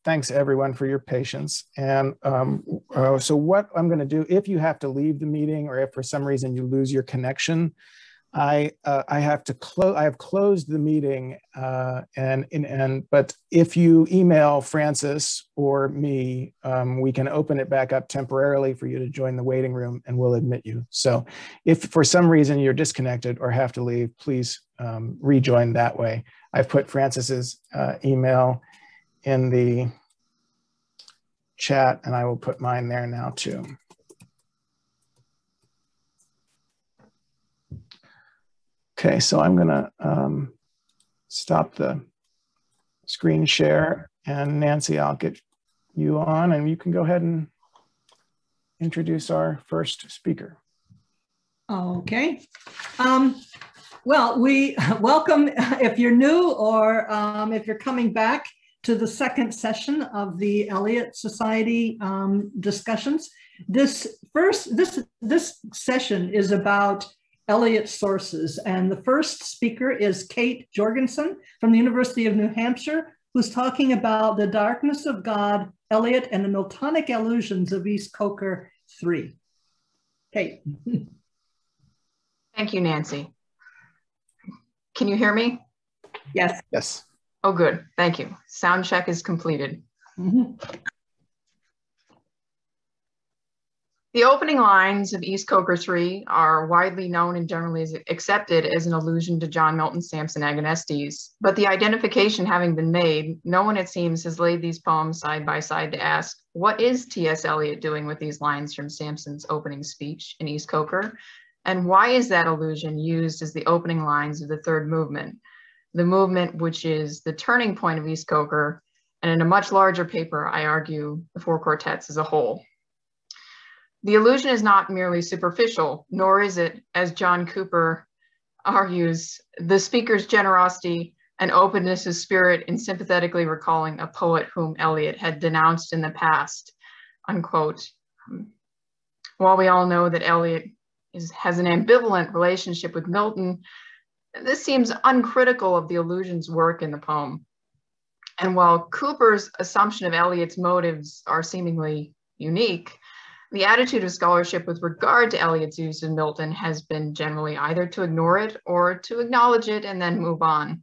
thanks everyone for your patience. And so what I'm going to do, if you have to leave the meeting or if for some reason you lose your connection, I have closed the meeting, but if you email Francis or me, we can open it back up temporarily for you to join the waiting room, and we'll admit you. So if for some reason you're disconnected or have to leave, please rejoin that way. I've put Francis's email in the chat, and I will put mine there now too. Okay, so I'm gonna stop the screen share, and Nancy, I'll get you on and you can go ahead and introduce our first speaker. Okay. Well, we welcome if you're new or if you're coming back to the second session of the Eliot Society discussions. This session is about Eliot sources, and the first speaker is Kate Jorgensen from the University of New Hampshire, who's talking about the darkness of God, Eliot, and the Miltonic allusions of East Coker 3. Kate. Thank you, Nancy. Can you hear me? Yes. Yes. Oh, good. Thank you. Sound check is completed. Mm-hmm. The opening lines of East Coker 3 are widely known and generally accepted as an allusion to John Milton's Samson Agonistes, but the identification having been made, no one, it seems, has laid these poems side by side to ask, what is T.S. Eliot doing with these lines from Samson's opening speech in East Coker? And why is that allusion used as the opening lines of the third movement, the movement which is the turning point of East Coker, and in a much larger paper, I argue, the four quartets as a whole? The allusion is not merely superficial, nor is it, as John Cooper argues, the speaker's generosity and openness of spirit in sympathetically recalling a poet whom Eliot had denounced in the past, unquote. While we all know that Eliot has an ambivalent relationship with Milton, this seems uncritical of the allusion's work in the poem. And while Cooper's assumption of Eliot's motives are seemingly unique, the attitude of scholarship with regard to Eliot's use of Milton has been generally either to ignore it or to acknowledge it and then move on.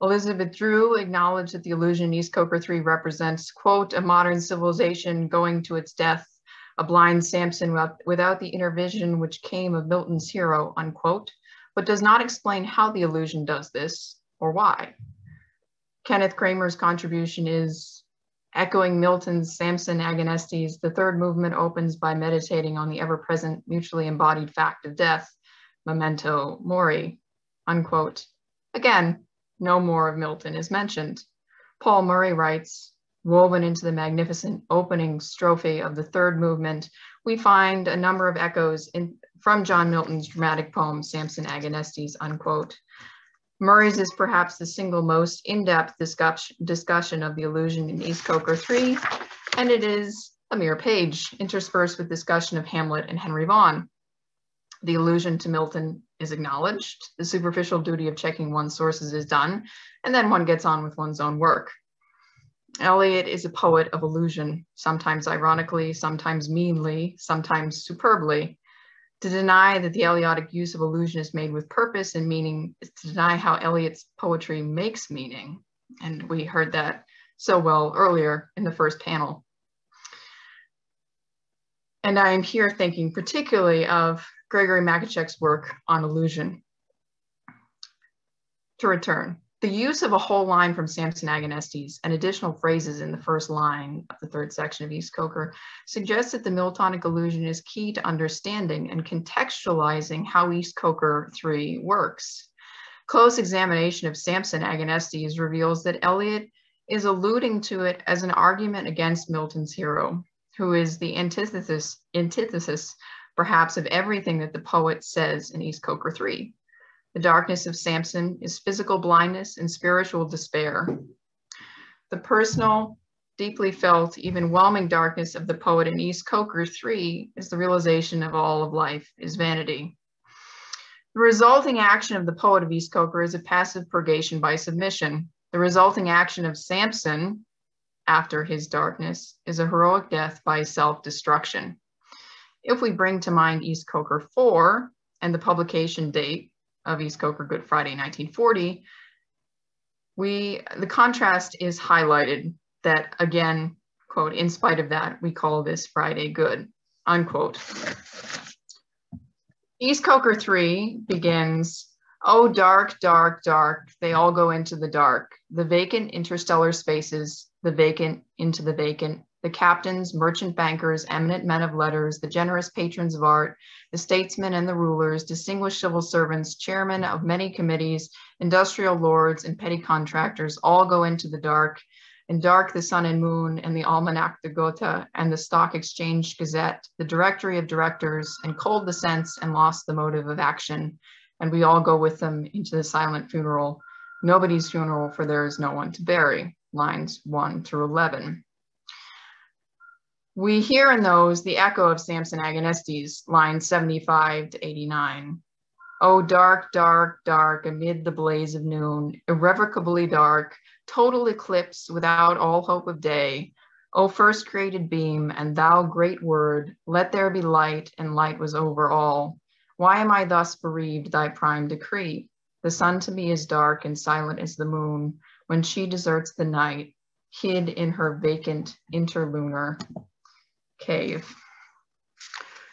Elizabeth Drew acknowledged that the allusion in East Coker 3 represents, quote, a modern civilization going to its death, a blind Samson without the inner vision which came of Milton's hero, unquote, but does not explain how the allusion does this or why. Kenneth Kramer's contribution is, echoing Milton's Samson Agonistes, the third movement opens by meditating on the ever-present mutually embodied fact of death, memento mori, unquote. Again, no more of Milton is mentioned. Paul Murray writes, woven into the magnificent opening strophe of the third movement, we find a number of echoes from John Milton's dramatic poem, Samson Agonistes, unquote. Murray's is perhaps the single most in-depth discussion of the allusion in East Coker 3, and it is a mere page interspersed with discussion of Hamlet and Henry Vaughan. The allusion to Milton is acknowledged, the superficial duty of checking one's sources is done, and then one gets on with one's own work. Eliot is a poet of allusion, sometimes ironically, sometimes meanly, sometimes superbly. To deny that the Eliotic use of allusion is made with purpose and meaning is to deny how Eliot's poetry makes meaning. And we heard that so well earlier in the first panel. And I am here thinking particularly of Gregory Makachek's work on allusion. To return, the use of a whole line from Samson Agonistes and additional phrases in the first line of the third section of East Coker suggests that the Miltonic allusion is key to understanding and contextualizing how East Coker 3 works. Close examination of Samson Agonistes reveals that Eliot is alluding to it as an argument against Milton's hero, who is the antithesis perhaps of everything that the poet says in East Coker 3. The darkness of Samson is physical blindness and spiritual despair. The personal, deeply felt, even whelming darkness of the poet in East Coker 3 is the realization of all of life is vanity. The resulting action of the poet of East Coker is a passive purgation by submission. The resulting action of Samson after his darkness is a heroic death by self-destruction. If we bring to mind East Coker 4 and the publication date of East Coker Good Friday 1940, the contrast is highlighted that, again, quote, in spite of that, we call this Friday good, unquote. East Coker 3 begins, oh, dark, dark, dark, they all go into the dark, the vacant interstellar spaces, the vacant into the vacant, the captains, merchant bankers, eminent men of letters, the generous patrons of art, the statesmen and the rulers, distinguished civil servants, chairmen of many committees, industrial lords and petty contractors all go into the dark, and dark the sun and moon and the Almanac de Gotha and the Stock Exchange Gazette, the directory of directors, and cold the sense and lost the motive of action, and we all go with them into the silent funeral, nobody's funeral, for there is no one to bury, lines 1 through 11. We hear in those the echo of Samson Agonistes, lines 75 to 89. Oh, dark, dark, dark, amid the blaze of noon, irrevocably dark, total eclipse without all hope of day. O first created beam, and thou great word, let there be light, and light was over all. Why am I thus bereaved thy prime decree? The sun to me is dark and silent as the moon, when she deserts the night, hid in her vacant interlunar cave.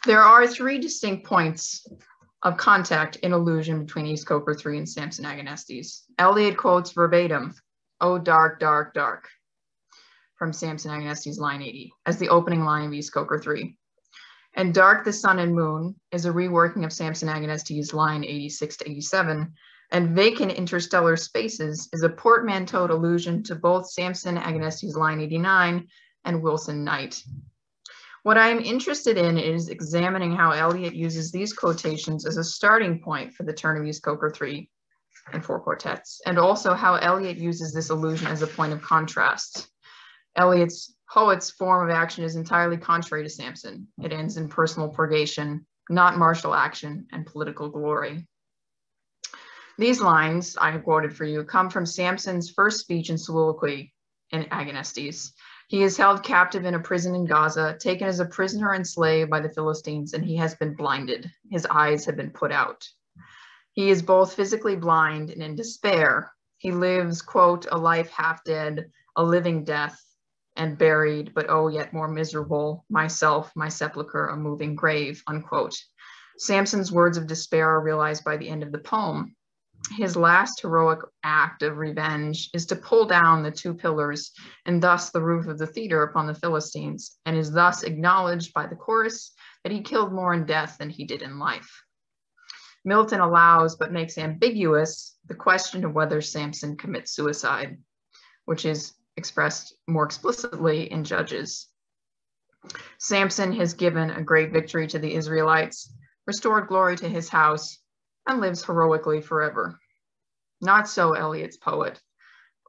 There are 3 distinct points of contact in allusion between East Coker 3 and Samson Agonistes. Eliot quotes verbatim, oh, dark, dark, dark, from Samson Agonistes, line 80, as the opening line of East Coker 3. And dark the sun and moon is a reworking of Samson Agonistes, line 86 to 87, and vacant interstellar spaces is a portmanteaued allusion to both Samson Agonistes, line 89, and Wilson Knight. What I am interested in is examining how Eliot uses these quotations as a starting point for the turn of East Coker 3 and 4 quartets, and also how Eliot uses this allusion as a point of contrast. Eliot's poet's form of action is entirely contrary to Samson. It ends in personal purgation, not martial action and political glory. These lines I have quoted for you come from Samson's first speech and soliloquy in Agonistes. He is held captive in a prison in Gaza, taken as a prisoner and slave by the Philistines, and he has been blinded. His eyes have been put out. He is both physically blind and in despair. He lives, quote, a life half dead, a living death, and buried, but oh, yet more miserable, myself, my sepulcher, a moving grave, unquote. Samson's words of despair are realized by the end of the poem. His last heroic act of revenge is to pull down the 2 pillars and thus the roof of the theater upon the Philistines, and is thus acknowledged by the chorus that he killed more in death than he did in life. Milton allows but makes ambiguous the question of whether Samson commits suicide, which is expressed more explicitly in Judges. Samson has given a great victory to the Israelites, restored glory to his house, and lives heroically forever. Not so Eliot's poet,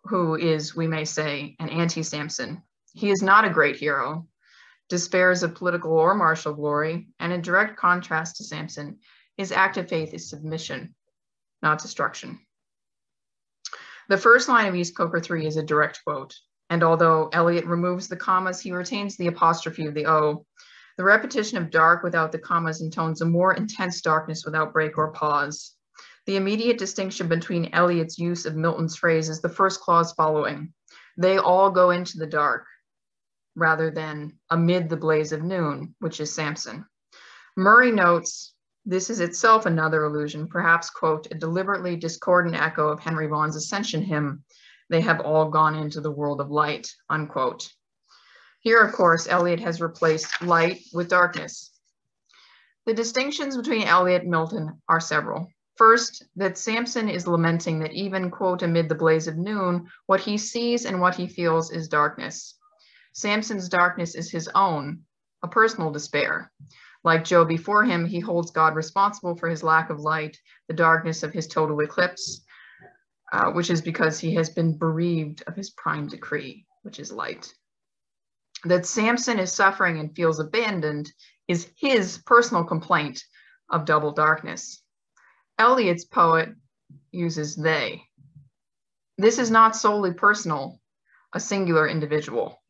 who is, we may say, an anti-Samson. He is not a great hero, despairs of political or martial glory, and in direct contrast to Samson, his act of faith is submission, not destruction. The first line of East Coker 3 is a direct quote, and although Eliot removes the commas, he retains the apostrophe of the O. The repetition of dark without the commas intones a more intense darkness without break or pause. The immediate distinction between Eliot's use of Milton's phrase is the first clause following. They all go into the dark, rather than amid the blaze of noon, which is Samson. Murray notes, this is itself another allusion, perhaps, quote, a deliberately discordant echo of Henry Vaughan's Ascension hymn, they have all gone into the world of light, unquote. Here, of course, Eliot has replaced light with darkness. The distinctions between Eliot and Milton are several. First, that Samson is lamenting that even, quote, amid the blaze of noon, what he sees and what he feels is darkness. Samson's darkness is his own, a personal despair. Like Job before him, he holds God responsible for his lack of light, the darkness of his total eclipse, which is because he has been bereaved of his prime decree, which is light. That Samson is suffering and feels abandoned is his personal complaint of double darkness. Eliot's poet uses they. This is not solely personal. a singular individual.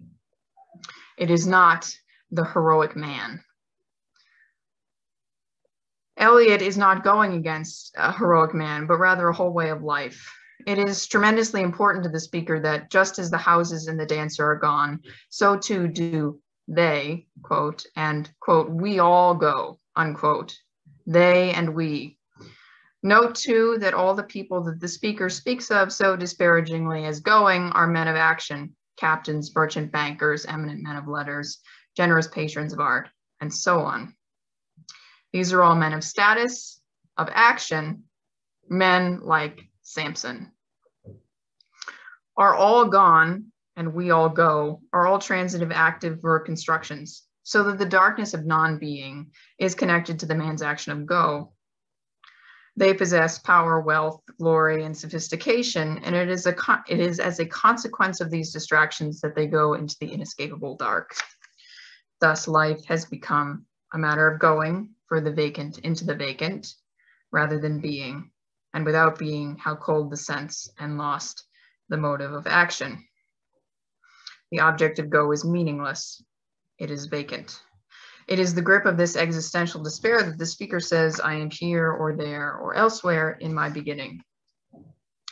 It is not the heroic man. Eliot is not going against a heroic man, but rather a whole way of life. It is tremendously important to the speaker that just as the houses and the dancer are gone, so too do they, quote, and, quote, we all go, unquote, they and we. Note, too, that all the people that the speaker speaks of so disparagingly as going are men of action, captains, merchant bankers, eminent men of letters, generous patrons of art, and so on. These are all men of status, of action, men like Samson. Are all gone and we all go are all transitive active verb constructions, so that the darkness of non-being is connected to the man's action of go. They possess power, wealth, glory, and sophistication, and it is as a consequence of these distractions that they go into the inescapable dark. Thus, life has become a matter of going for the vacant into the vacant, rather than being, and without being, how cold the sense and lost the motive of action. The object of go is meaningless. It is vacant. It is the grip of this existential despair that the speaker says, I am here or there or elsewhere in my beginning.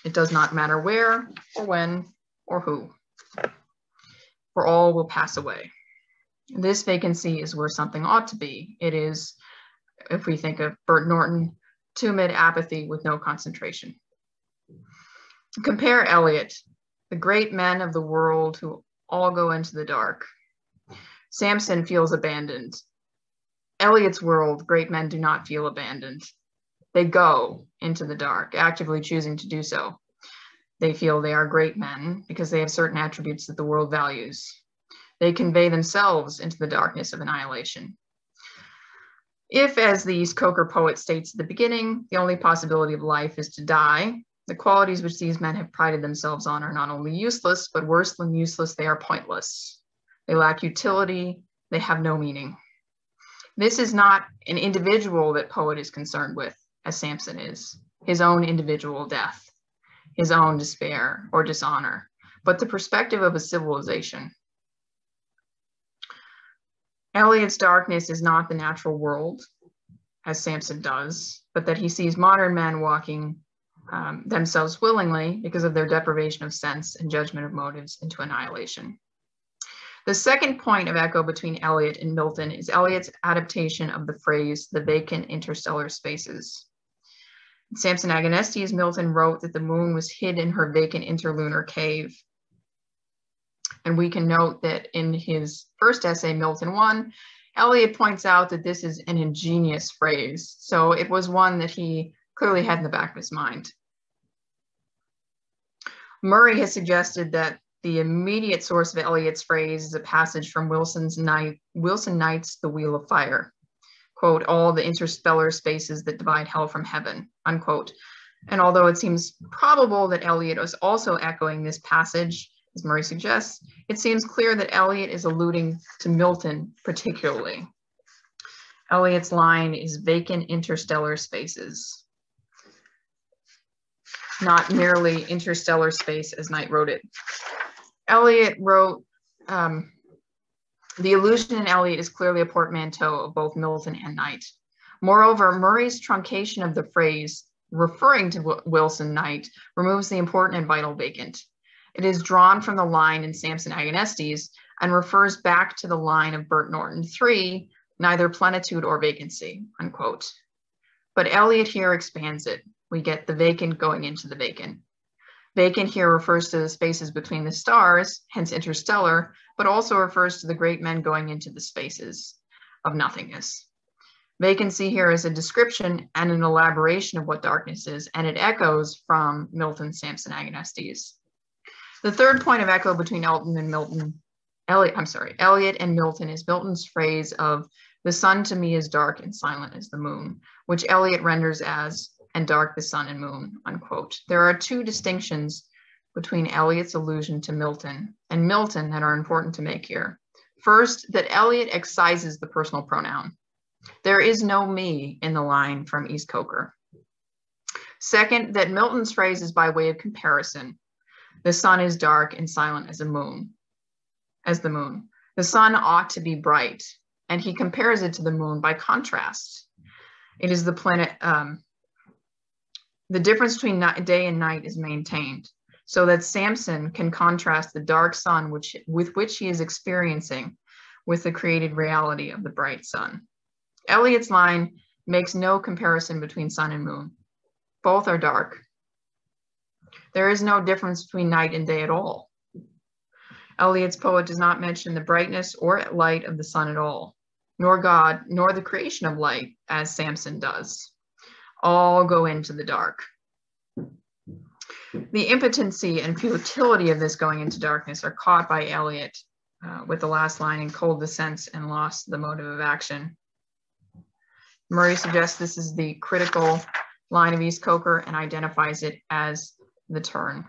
It does not matter where or when or who, for all will pass away. This vacancy is where something ought to be. It is, if we think of Bert Norton, tumid apathy with no concentration. Compare Eliot, the great men of the world who all go into the dark. Samson feels abandoned. Eliot's world, great men do not feel abandoned. They go into the dark, actively choosing to do so. They feel they are great men because they have certain attributes that the world values. They convey themselves into the darkness of annihilation. If, as the East Coker poet states at the beginning, the only possibility of life is to die, the qualities which these men have prided themselves on are not only useless, but worse than useless, they are pointless. They lack utility, they have no meaning. This is not an individual that poet is concerned with, as Samson is, his own individual death, his own despair or dishonor, but the perspective of a civilization. Eliot's darkness is not the natural world, as Samson does, but that he sees modern men walking themselves willingly because of their deprivation of sense and judgment of motives into annihilation. The second point of echo between Eliot and Milton is Eliot's adaptation of the phrase, the vacant interstellar spaces. In Samson Agonistes, Milton wrote that the moon was hid in her vacant interlunar cave. And we can note that in his first essay, Milton 1, Eliot points out that this is an ingenious phrase. So it was one that he clearly had in the back of his mind. Murray has suggested that the immediate source of Eliot's phrase is a passage from Wilson Knight's The Wheel of Fire. Quote, all the interstellar spaces that divide hell from heaven, unquote. And although it seems probable that Eliot was also echoing this passage, as Murray suggests, it seems clear that Eliot is alluding to Milton particularly. Eliot's line is vacant interstellar spaces, not merely interstellar space as Knight wrote it. Eliot wrote, the allusion in Eliot is clearly a portmanteau of both Milton and Knight. Moreover, Murray's truncation of the phrase referring to Wilson Knight removes the important and vital vacant. It is drawn from the line in Samson Agonistes and refers back to the line of Bert Norton 3, neither plenitude or vacancy, unquote. But Eliot here expands it. We get the vacant going into the vacant. Vacant here refers to the spaces between the stars, hence interstellar, but also refers to the great men going into the spaces of nothingness. Vacancy here is a description and an elaboration of what darkness is, and it echoes from Milton's Samson Agonistes. The third point of echo between Eliot and Milton is Milton's phrase of the sun to me is dark and silent as the moon, which Eliot renders as and dark the sun and moon, unquote. There are two distinctions between Eliot's allusion to Milton and Milton that are important to make here. First, that Eliot excises the personal pronoun. There is no me in the line from East Coker. Second, that Milton's phrase is by way of comparison. The sun is dark and silent as the moon. The sun ought to be bright, and he compares it to the moon by contrast. It is the planet, the difference between day and night is maintained, so that Samson can contrast the dark sun with which he is experiencing with the created reality of the bright sun. Eliot's line makes no comparison between sun and moon. Both are dark. There is no difference between night and day at all. Eliot's poet does not mention the brightness or light of the sun at all, nor God, nor the creation of light, as Samson does. All go into the dark. The impotency and futility of this going into darkness are caught by Eliot with the last line, in cold the sense and lost the motive of action. Murray suggests this is the critical line of East Coker and identifies it as the turn.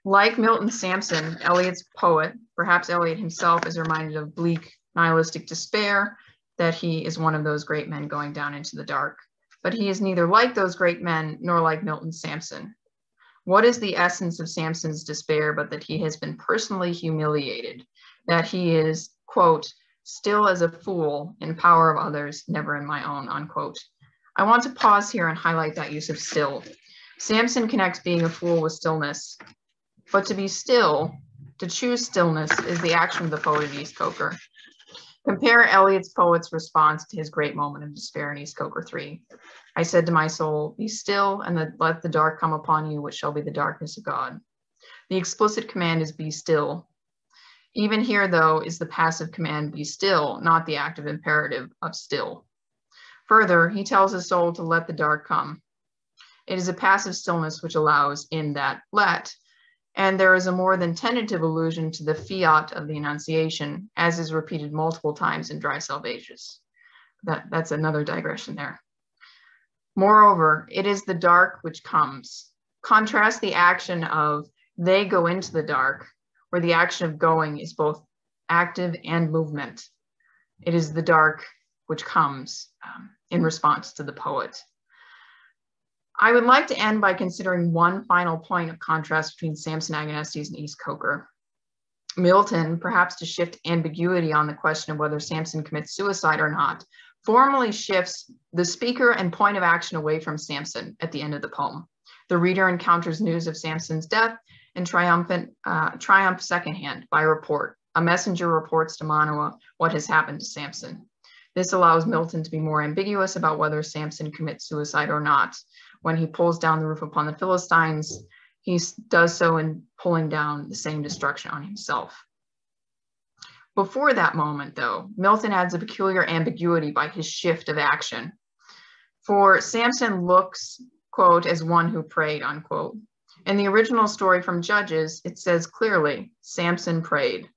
Like Milton Samson, Eliot's poet, perhaps Eliot himself, is reminded of bleak nihilistic despair, that he is one of those great men going down into the dark. But he is neither like those great men nor like Milton Samson. What is the essence of Samson's despair but that he has been personally humiliated, that he is, quote, still as a fool in power of others, never in my own, unquote. I want to pause here and highlight that use of still. Samson connects being a fool with stillness, but to be still, to choose stillness, is the action of the poet of East Coker. Compare Eliot's poet's response to his great moment of despair in East Coker 3. I said to my soul, be still and let the dark come upon you, which shall be the darkness of God. The explicit command is be still. Even here, though, is the passive command be still, not the active imperative of still. Further, he tells his soul to let the dark come. It is a passive stillness which allows in that let, and there is a more than tentative allusion to the fiat of the Annunciation, as is repeated multiple times in Dry Salvages. That's another digression there. Moreover, it is the dark which comes. Contrast the action of they go into the dark, where the action of going is both active and movement. It is the dark which comes in response to the poet. I would like to end by considering one final point of contrast between Samson Agonistes and East Coker. Milton, perhaps to shift ambiguity on the question of whether Samson commits suicide or not, formally shifts the speaker and point of action away from Samson at the end of the poem. The reader encounters news of Samson's death and triumph secondhand by report. A messenger reports to Manoah what has happened to Samson. This allows Milton to be more ambiguous about whether Samson commits suicide or not. When he pulls down the roof upon the Philistines, he does so in pulling down the same destruction on himself. Before that moment, though, Milton adds a peculiar ambiguity by his shift of action. For Samson looks, quote, as one who prayed, unquote. In the original story from Judges, it says clearly, Samson prayed.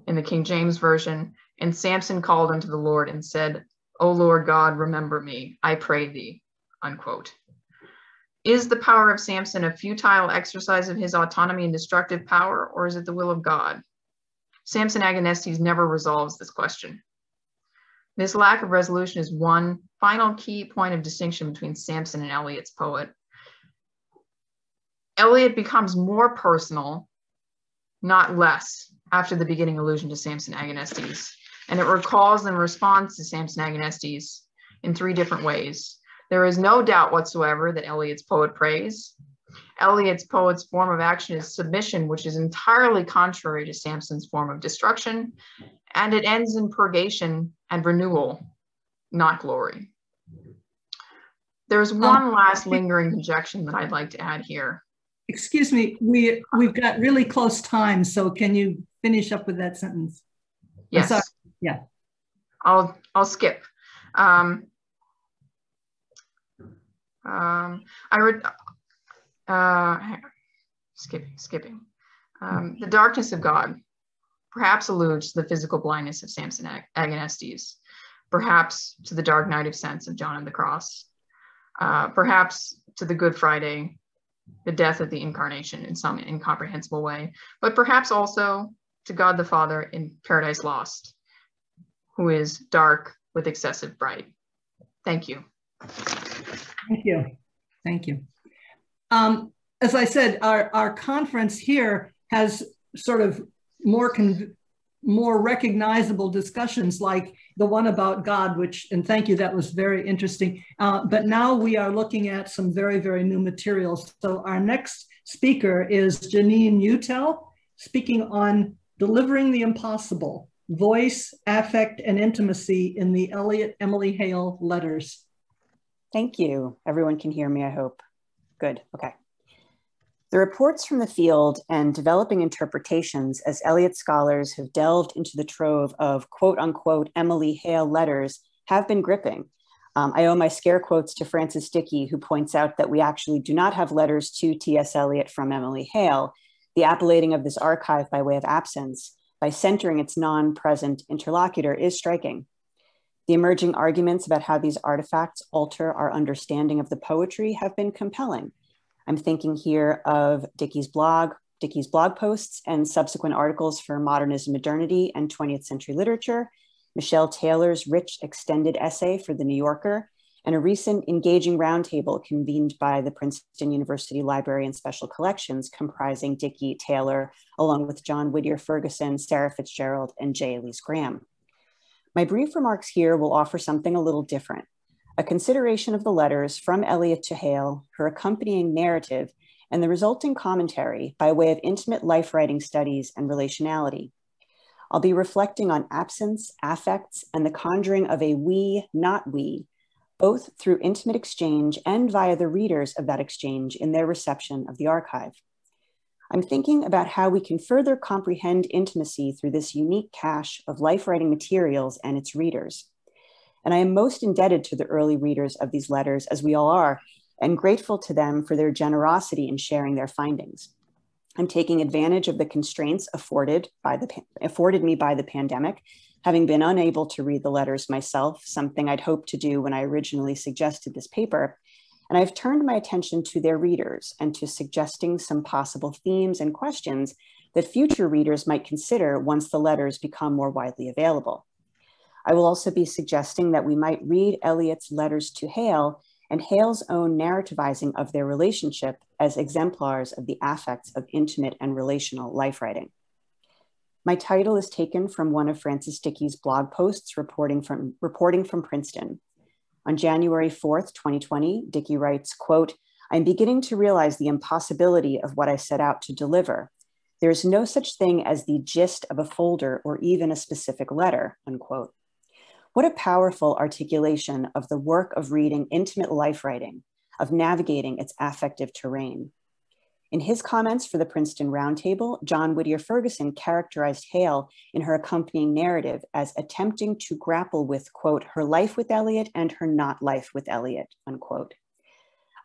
In the King James Version, and Samson called unto the Lord and said, O Lord God, remember me, I pray thee, unquote. Is the power of Samson a futile exercise of his autonomy and destructive power, or is it the will of God? Samson Agonistes never resolves this question. This lack of resolution is one final key point of distinction between Samson and Eliot's poet. Eliot becomes more personal, not less, after the beginning allusion to Samson Agonistes, and it recalls and responds to Samson Agonistes in three different ways. There is no doubt whatsoever that Eliot's poet prays. Eliot's poet's form of action is submission, which is entirely contrary to Samson's form of destruction, and it ends in purgation and renewal, not glory. There's one last lingering conjecture that I'd like to add here. Excuse me, we've got really close time, so can you finish up with that sentence? Yes. Sorry. Yeah. I'll skip. Skipping. The darkness of God perhaps alludes to the physical blindness of Samson Agonistes, perhaps to the dark night of sense of John of the Cross, perhaps to the Good Friday, the death of the incarnation in some incomprehensible way, but perhaps also to God the Father in Paradise Lost, who is dark with excessive bright. Thank you. Thank you. Thank you. as I said, our conference here has sort of more recognizable discussions like the one about God, and thank you, that was very interesting. But now we are looking at some very, very new materials. So our next speaker is Janine Utell, speaking on delivering the impossible, voice, affect, and intimacy in the Eliot Emily Hale letters. Thank you. Everyone can hear me, I hope. Good, okay. The reports from the field and developing interpretations as Eliot scholars have delved into the trove of quote unquote Emily Hale letters have been gripping. I owe my scare quotes to Francis Dickey, who points out that we actually do not have letters to T.S. Eliot from Emily Hale, the appellating of this archive by way of absence, by centering its non-present interlocutor is striking. The emerging arguments about how these artifacts alter our understanding of the poetry have been compelling. I'm thinking here of Dickey's blog posts and subsequent articles for Modernism, Modernity, and 20th Century Literature, Michelle Taylor's rich extended essay for The New Yorker, and a recent engaging roundtable convened by the Princeton University Library and Special Collections comprising Dickey, Taylor, along with John Whittier Ferguson, Sarah Fitzgerald, and J. Elise Graham. My brief remarks here will offer something a little different. A consideration of the letters from Eliot to Hale, her accompanying narrative, and the resulting commentary by way of intimate life writing studies and relationality. I'll be reflecting on absence, affects, and the conjuring of a we, not we, both through intimate exchange and via the readers of that exchange in their reception of the archive. I'm thinking about how we can further comprehend intimacy through this unique cache of life writing materials and its readers. And I am most indebted to the early readers of these letters, as we all are, and grateful to them for their generosity in sharing their findings. I'm taking advantage of the constraints afforded me by the pandemic, having been unable to read the letters myself, something I'd hoped to do when I originally suggested this paper. And I've turned my attention to their readers and to suggesting some possible themes and questions that future readers might consider once the letters become more widely available. I will also be suggesting that we might read Eliot's letters to Hale and Hale's own narrativizing of their relationship as exemplars of the affects of intimate and relational life writing. My title is taken from one of Francis Dickey's blog posts reporting from Princeton. On January 4th, 2020, Dickey writes, quote, "I'm beginning to realize the impossibility of what I set out to deliver. There is no such thing as the gist of a folder or even a specific letter," unquote. What a powerful articulation of the work of reading intimate life writing, of navigating its affective terrain. In his comments for the Princeton Roundtable, John Whittier Ferguson characterized Hale in her accompanying narrative as attempting to grapple with, quote, her life with Eliot and her not life with Eliot, unquote.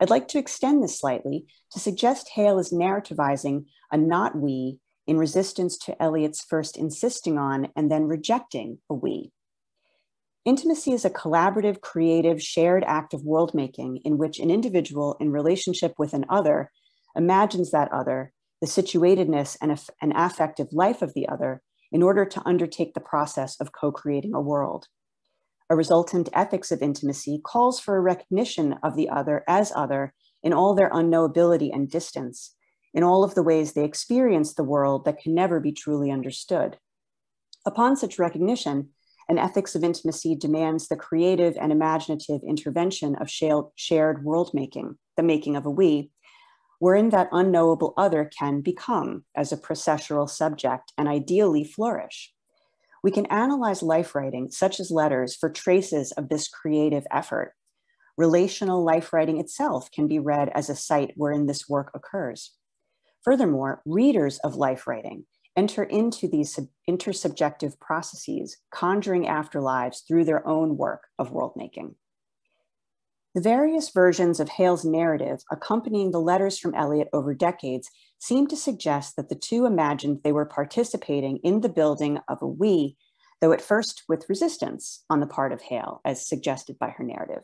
I'd like to extend this slightly to suggest Hale is narrativizing a not we in resistance to Eliot's first insisting on and then rejecting a we. Intimacy is a collaborative, creative, shared act of world-making in which an individual in relationship with an other imagines that other, the situatedness and affective life of the other, in order to undertake the process of co-creating a world. A resultant ethics of intimacy calls for a recognition of the other as other in all their unknowability and distance, in all of the ways they experience the world that can never be truly understood. Upon such recognition, an ethics of intimacy demands the creative and imaginative intervention of shared world making, the making of a we, wherein that unknowable other can become as a processual subject and ideally flourish. We can analyze life writing, such as letters, for traces of this creative effort. Relational life writing itself can be read as a site wherein this work occurs. Furthermore, readers of life writing enter into these intersubjective processes, conjuring afterlives through their own work of world-making. The various versions of Hale's narrative accompanying the letters from Eliot over decades seem to suggest that the two imagined they were participating in the building of a we, though at first with resistance on the part of Hale, as suggested by her narrative.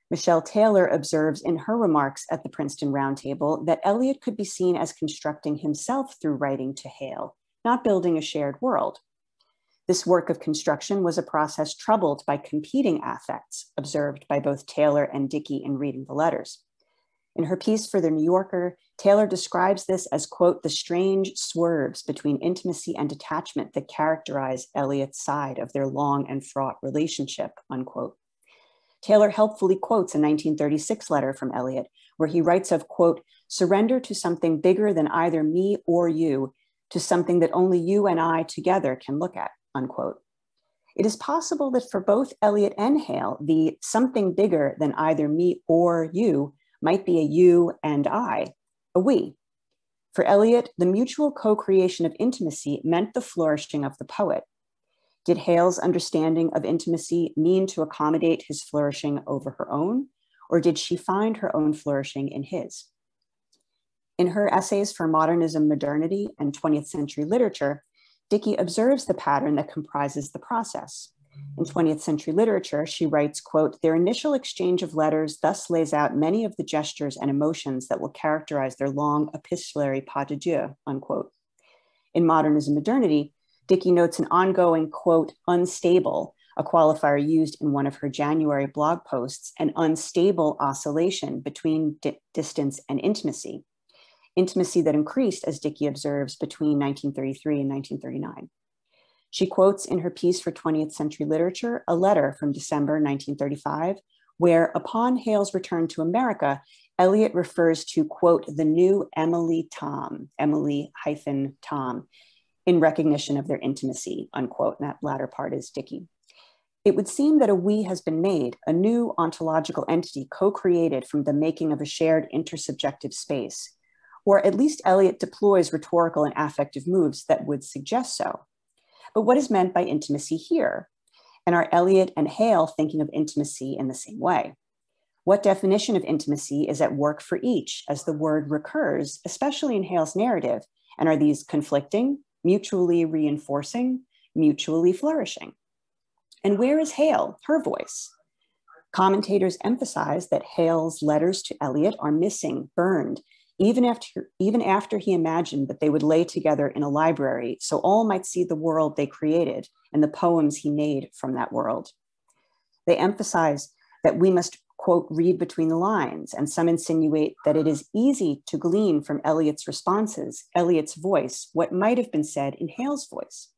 Michelle Taylor observes in her remarks at the Princeton Roundtable that Eliot could be seen as constructing himself through writing to Hale, not building a shared world. This work of construction was a process troubled by competing affects observed by both Taylor and Dickey in reading the letters. In her piece for The New Yorker, Taylor describes this as, quote, the strange swerves between intimacy and detachment that characterize Eliot's side of their long and fraught relationship, unquote. Taylor helpfully quotes a 1936 letter from Eliot, where he writes of, quote, surrender to something bigger than either me or you, to something that only you and I together can look at, unquote. It is possible that for both Eliot and Hale, the something bigger than either me or you might be a you and I, a we. For Eliot, the mutual co-creation of intimacy meant the flourishing of the poet. Did Hale's understanding of intimacy mean to accommodate his flourishing over her own, or did she find her own flourishing in his? In her essays for Modernism, Modernity, and 20th Century Literature, Dickey observes the pattern that comprises the process. In 20th century literature, she writes, quote, their initial exchange of letters thus lays out many of the gestures and emotions that will characterize their long epistolary pas de deux, unquote. In Modernism, Modernity, Dickey notes an ongoing, quote, unstable, a qualifier used in one of her January blog posts, an unstable oscillation between distance and intimacy that increased, as Dickey observes, between 1933 and 1939. She quotes in her piece for 20th Century Literature a letter from December 1935, where upon Hale's return to America, Eliot refers to, quote, the new Emily Tom, Emily-Tom, in recognition of their intimacy, unquote, and that latter part is Dickey. It would seem that a we has been made, a new ontological entity co-created from the making of a shared intersubjective space, or at least Eliot deploys rhetorical and affective moves that would suggest so. But what is meant by intimacy here? And are Eliot and Hale thinking of intimacy in the same way? What definition of intimacy is at work for each as the word recurs, especially in Hale's narrative? And are these conflicting, mutually reinforcing, mutually flourishing? And where is Hale, her voice? Commentators emphasize that Hale's letters to Eliot are missing, burned, even after he imagined that they would lay together in a library so all might see the world they created and the poems he made from that world. They emphasize that we must, quote, read between the lines, and some insinuate that it is easy to glean from Eliot's responses, Eliot's voice, what might have been said in Hale's voice.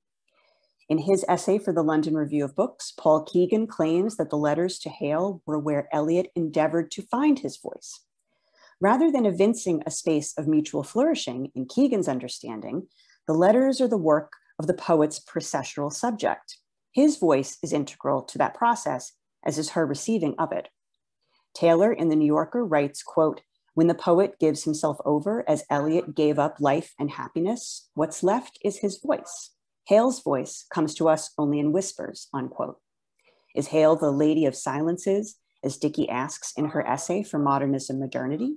In his essay for the London Review of Books, Paul Keegan claims that the letters to Hale were where Eliot endeavored to find his voice. Rather than evincing a space of mutual flourishing, in Keegan's understanding, the letters are the work of the poet's processual subject. His voice is integral to that process, as is her receiving of it. Taylor in The New Yorker writes, quote, when the poet gives himself over as Eliot gave up life and happiness, what's left is his voice. Hale's voice comes to us only in whispers, unquote. Is Hale the lady of silences, as Dickey asks in her essay for Modernism, Modernity?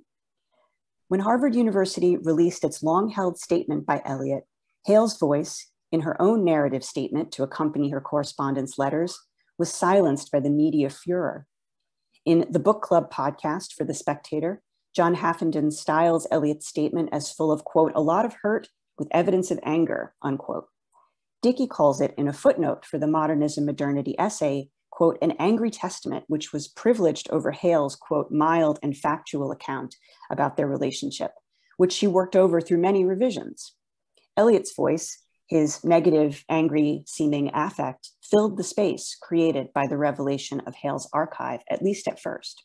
When Harvard University released its long-held statement by Eliot, Hale's voice, in her own narrative statement to accompany her correspondence letters, was silenced by the media furor. In the Book Club podcast for The Spectator, John Haffenden styles Eliot's statement as full of, quote, a lot of hurt with evidence of anger, unquote. Dickey calls it in a footnote for the Modernism Modernity essay, quote, an angry testament, which was privileged over Hale's, quote, mild and factual account about their relationship, which she worked over through many revisions. Eliot's voice, his negative, angry seeming affect, filled the space created by the revelation of Hale's archive, at least at first.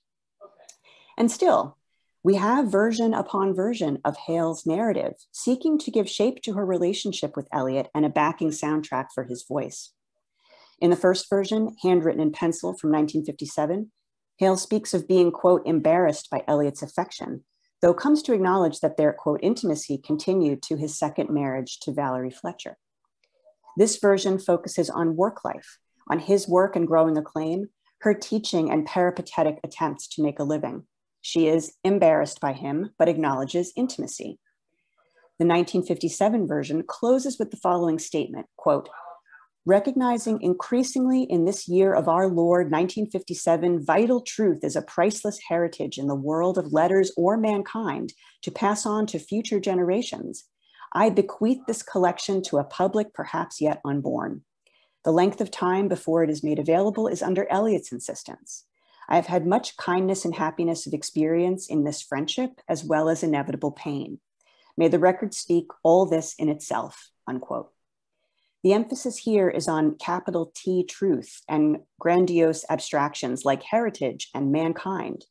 And still, we have version upon version of Hale's narrative, seeking to give shape to her relationship with Eliot and a backing soundtrack for his voice. In the first version, handwritten in pencil from 1957, Hale speaks of being, quote, embarrassed by Eliot's affection, though comes to acknowledge that their, quote, intimacy continued to his second marriage to Valerie Fletcher. This version focuses on work life, on his work and growing acclaim, her teaching and peripatetic attempts to make a living. She is embarrassed by him, but acknowledges intimacy. The 1957 version closes with the following statement, quote, recognizing increasingly in this year of our Lord, 1957, vital truth is a priceless heritage in the world of letters or mankind to pass on to future generations. I bequeath this collection to a public perhaps yet unborn. The length of time before it is made available is under Eliot's insistence. I have had much kindness and happiness of experience in this friendship, as well as inevitable pain. May the record speak all this in itself, unquote. The emphasis here is on capital T truth and grandiose abstractions like heritage and mankind.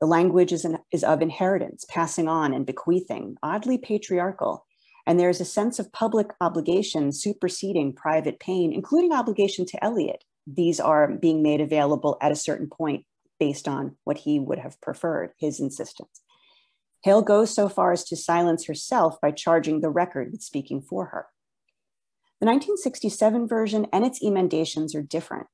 The language is of inheritance, passing on and bequeathing, oddly patriarchal, and there is a sense of public obligation superseding private pain, including obligation to Eliot. These are being made available at a certain point based on what he would have preferred, his insistence. Hale goes so far as to silence herself by charging the record with speaking for her. The 1967 version and its emendations are different.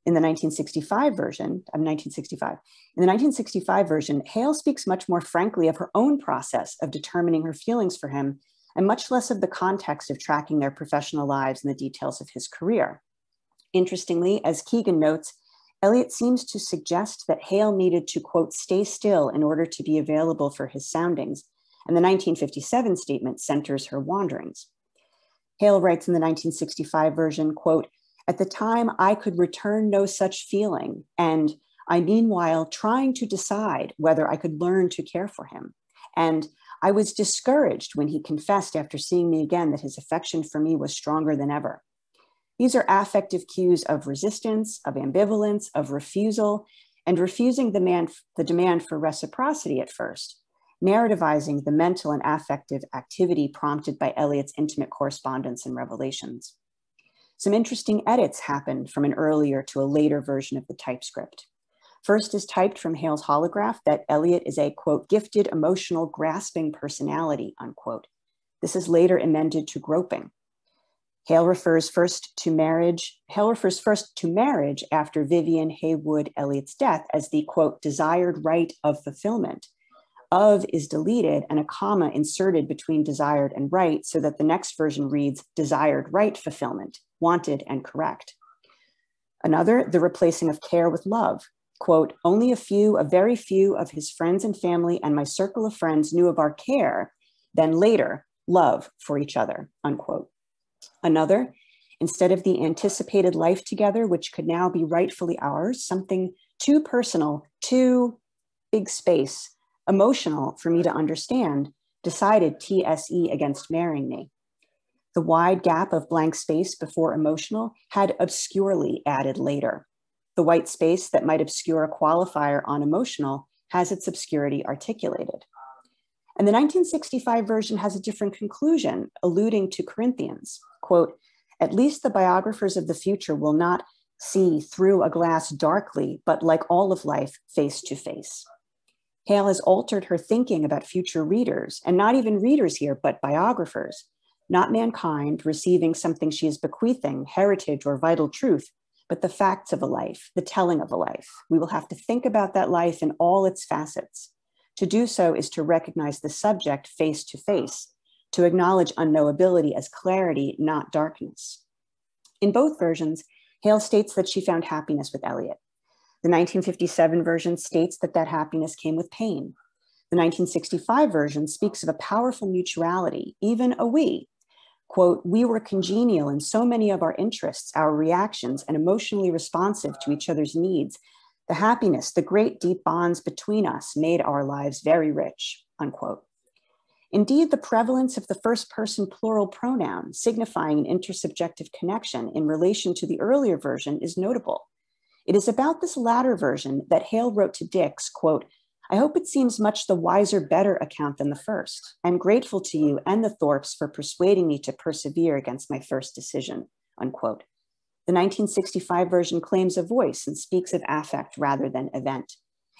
In the 1965 version, in the 1965 version, Hale speaks much more frankly of her own process of determining her feelings for him, and much less of the context of tracking their professional lives and the details of his career. Interestingly, as Keegan notes, Eliot seems to suggest that Hale needed to, quote, stay still in order to be available for his soundings, and the 1957 statement centers her wanderings. Hale writes in the 1965 version, quote, at the time I could return no such feeling, and I meanwhile trying to decide whether I could learn to care for him. And I was discouraged when he confessed after seeing me again that his affection for me was stronger than ever. These are affective cues of resistance, of ambivalence, of refusal, and refusing the demand for reciprocity at first, narrativizing the mental and affective activity prompted by Eliot's intimate correspondence and revelations. Some interesting edits happened from an earlier to a later version of the typescript. First is typed from Hale's holograph that Eliot is a, quote, gifted, emotional, grasping personality, unquote. This is later amended to groping. Hale refers first to marriage after Vivian Haywood Eliot's death as the, quote, desired right of fulfillment. Of is deleted and a comma inserted between desired and right so that the next version reads desired right fulfillment, wanted and correct. Another, the replacing of care with love. Quote, only a very few of his friends and family and my circle of friends knew of our care, then later, love for each other, unquote. Another, instead of the anticipated life together, which could now be rightfully ours, something too personal, too big space, emotional for me to understand, decided TSE against marrying me. The wide gap of blank space before emotional had obscurely added later. The white space that might obscure a qualifier on emotional has its obscurity articulated. And the 1965 version has a different conclusion, alluding to Corinthians. Quote, at least the biographers of the future will not see through a glass darkly, but like all of life, face to face. Hale has altered her thinking about future readers, and not even readers here, but biographers, not mankind receiving something she is bequeathing, heritage or vital truth, but the facts of a life, the telling of a life. We will have to think about that life in all its facets. To do so is to recognize the subject face to face, to acknowledge unknowability as clarity, not darkness. In both versions, Hale states that she found happiness with Eliot. The 1957 version states that that happiness came with pain. The 1965 version speaks of a powerful mutuality, even a we. Quote, we were congenial in so many of our interests, our reactions, and emotionally responsive to each other's needs. The happiness, the great deep bonds between us made our lives very rich, unquote. Indeed, the prevalence of the first person plural pronoun signifying an intersubjective connection in relation to the earlier version is notable. It is about this latter version that Hale wrote to Dix, quote, I hope it seems much the wiser, better account than the first. I'm grateful to you and the Thorpes for persuading me to persevere against my first decision, unquote. The 1965 version claims a voice and speaks of affect rather than event.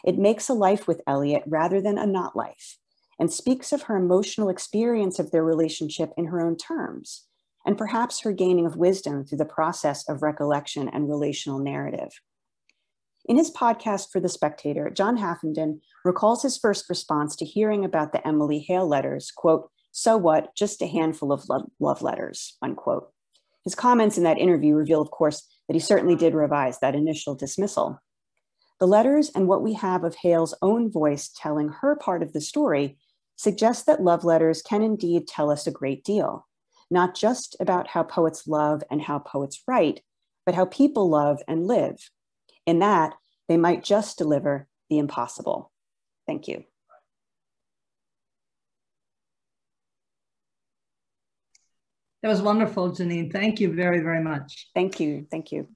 It makes a life with Eliot rather than a not life, and speaks of her emotional experience of their relationship in her own terms, and perhaps her gaining of wisdom through the process of recollection and relational narrative. In his podcast for The Spectator, John Haffenden recalls his first response to hearing about the Emily Hale letters, quote, so what, just a handful of love letters, unquote. His comments in that interview reveal, of course, that he certainly did revise that initial dismissal. The letters and what we have of Hale's own voice telling her part of the story suggest that love letters can indeed tell us a great deal, not just about how poets love and how poets write, but how people love and live. In that, They might just deliver the impossible. Thank you. That was wonderful, Janine. Thank you very, very much. Thank you. Thank you.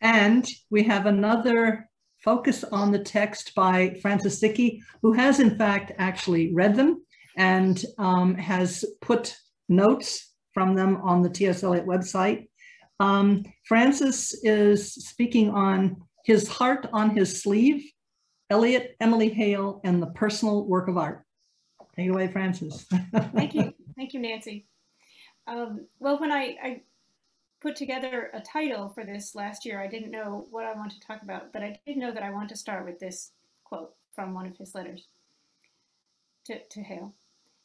And we have another focus on the text by Francis Dickey, who has in fact actually read them and has put notes from them on the T.S. Eliot website. Francis is speaking on His Heart on His Sleeve, Eliot, Emily Hale, and the Personal Work of Art. Take it away, Francis. Thank you. Thank you, Nancy. Well, when I put together a title for this last year, I didn't know what I wanted to talk about, but I did know that I want to start with this quote from one of his letters to Hale.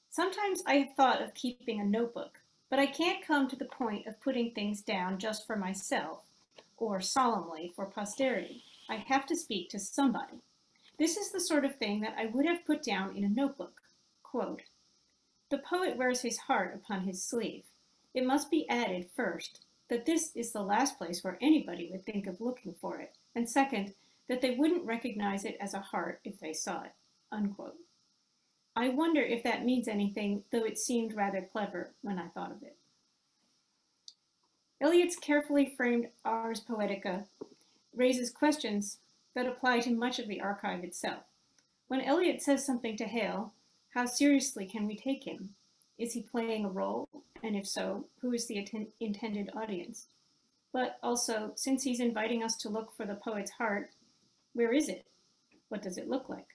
Sometimes I have thought of keeping a notebook, but I can't come to the point of putting things down just for myself or solemnly for posterity. I have to speak to somebody. This is the sort of thing that I would have put down in a notebook. Quote, "The poet wears his heart upon his sleeve. It must be added, first, that this is the last place where anybody would think of looking for it, and second, that they wouldn't recognize it as a heart if they saw it." Unquote. I wonder if that means anything, though it seemed rather clever when I thought of it. Eliot's carefully framed Ars Poetica raises questions that apply to much of the archive itself. When Eliot says something to Hale, how seriously can we take him? Is he playing a role? And if so, who is the intended audience? But also, since he's inviting us to look for the poet's heart, where is it? What does it look like?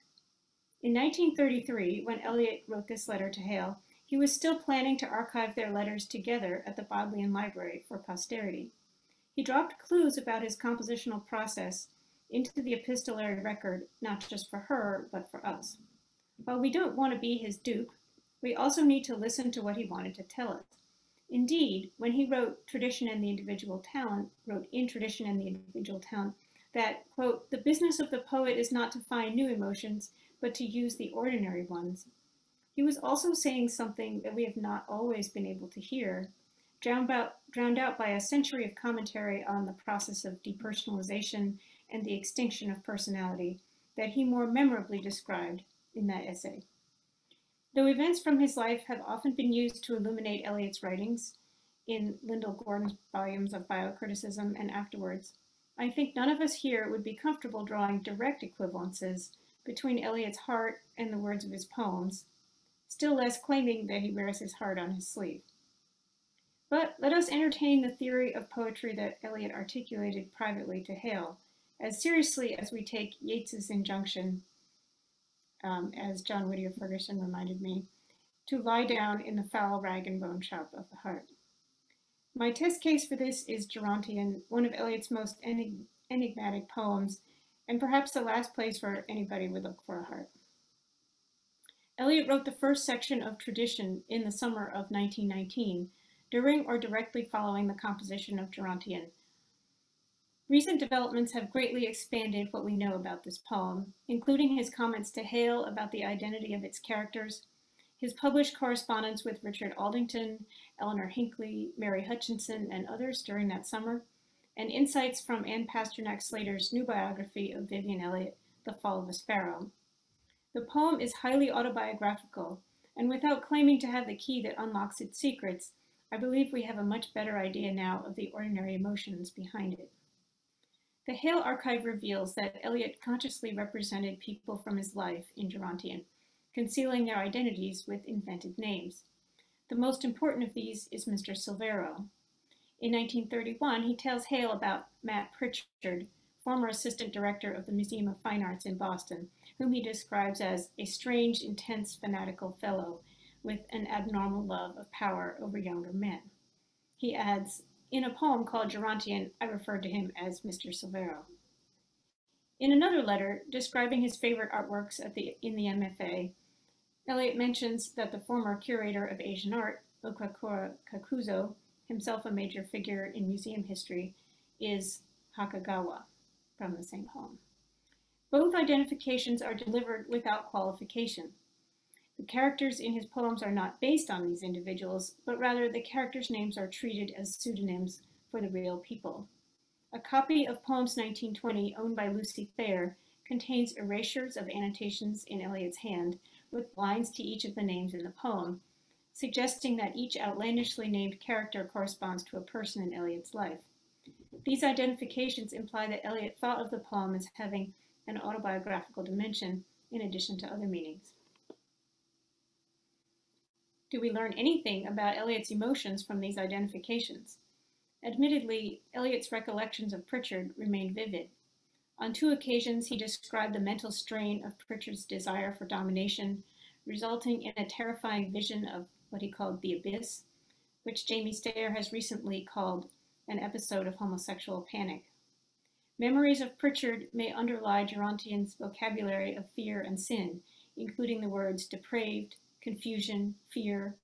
In 1933, when Eliot wrote this letter to Hale, he was still planning to archive their letters together at the Bodleian Library for posterity. He dropped clues about his compositional process into the epistolary record, not just for her, but for us. While we don't want to be his dupe, we also need to listen to what he wanted to tell us. Indeed, when he wrote Tradition and the Individual Talent, that, quote, "The business of the poet is not to find new emotions, but to use the ordinary ones," he was also saying something that we have not always been able to hear, drowned out by a century of commentary on the process of depersonalization and the extinction of personality that he more memorably described in that essay. Though events from his life have often been used to illuminate Eliot's writings in Lyndall Gordon's volumes of biocriticism and afterwards, I think none of us here would be comfortable drawing direct equivalences between Eliot's heart and the words of his poems, still less claiming that he wears his heart on his sleeve. But let us entertain the theory of poetry that Eliot articulated privately to Hale, as seriously as we take Yeats's injunction, as John Whittier Ferguson reminded me, to lie down in the foul rag and bone shop of the heart. My test case for this is Gerontian, one of Eliot's most enigmatic poems, and perhaps the last place where anybody would look for a heart. Eliot wrote the first section of Tradition in the summer of 1919, during or directly following the composition of Gerontian. Recent developments have greatly expanded what we know about this poem, including his comments to Hale about the identity of its characters, his published correspondence with Richard Aldington, Eleanor Hinckley, Mary Hutchinson, and others during that summer, and insights from Anne Pasternak Slater's new biography of Vivian Eliot, The Fall of a Sparrow. The poem is highly autobiographical, and without claiming to have the key that unlocks its secrets, I believe we have a much better idea now of the ordinary emotions behind it. The Hale archive reveals that Eliot consciously represented people from his life in Gerontian, concealing their identities with invented names. The most important of these is Mr. Silvero. In 1931, he tells Hale about Matt Pritchard, former assistant director of the Museum of Fine Arts in Boston, whom he describes as a strange, intense, fanatical fellow with an abnormal love of power over younger men. He adds, "In a poem called Gerontian, I referred to him as Mr. Silvero." In another letter, describing his favorite artworks in the MFA, Eliot mentions that the former curator of Asian art, Okakura Kakuzo, himself a major figure in museum history, is Hakagawa from the same poem. Both identifications are delivered without qualification. The characters in his poems are not based on these individuals, but rather the characters' names are treated as pseudonyms for the real people. A copy of Poems 1920, owned by Lucy Thayer, contains erasures of annotations in Eliot's hand with lines to each of the names in the poem, suggesting that each outlandishly named character corresponds to a person in Eliot's life. These identifications imply that Eliot thought of the poem as having an autobiographical dimension in addition to other meanings. Do we learn anything about Eliot's emotions from these identifications? Admittedly, Eliot's recollections of Pritchard remain vivid. On 2 occasions, he described the mental strain of Pritchard's desire for domination, resulting in a terrifying vision of what he called the abyss, which Jamie Stayer has recently called an episode of homosexual panic. Memories of Pritchard may underlie Gerontian's vocabulary of fear and sin, including the words depraved, confusion, fear,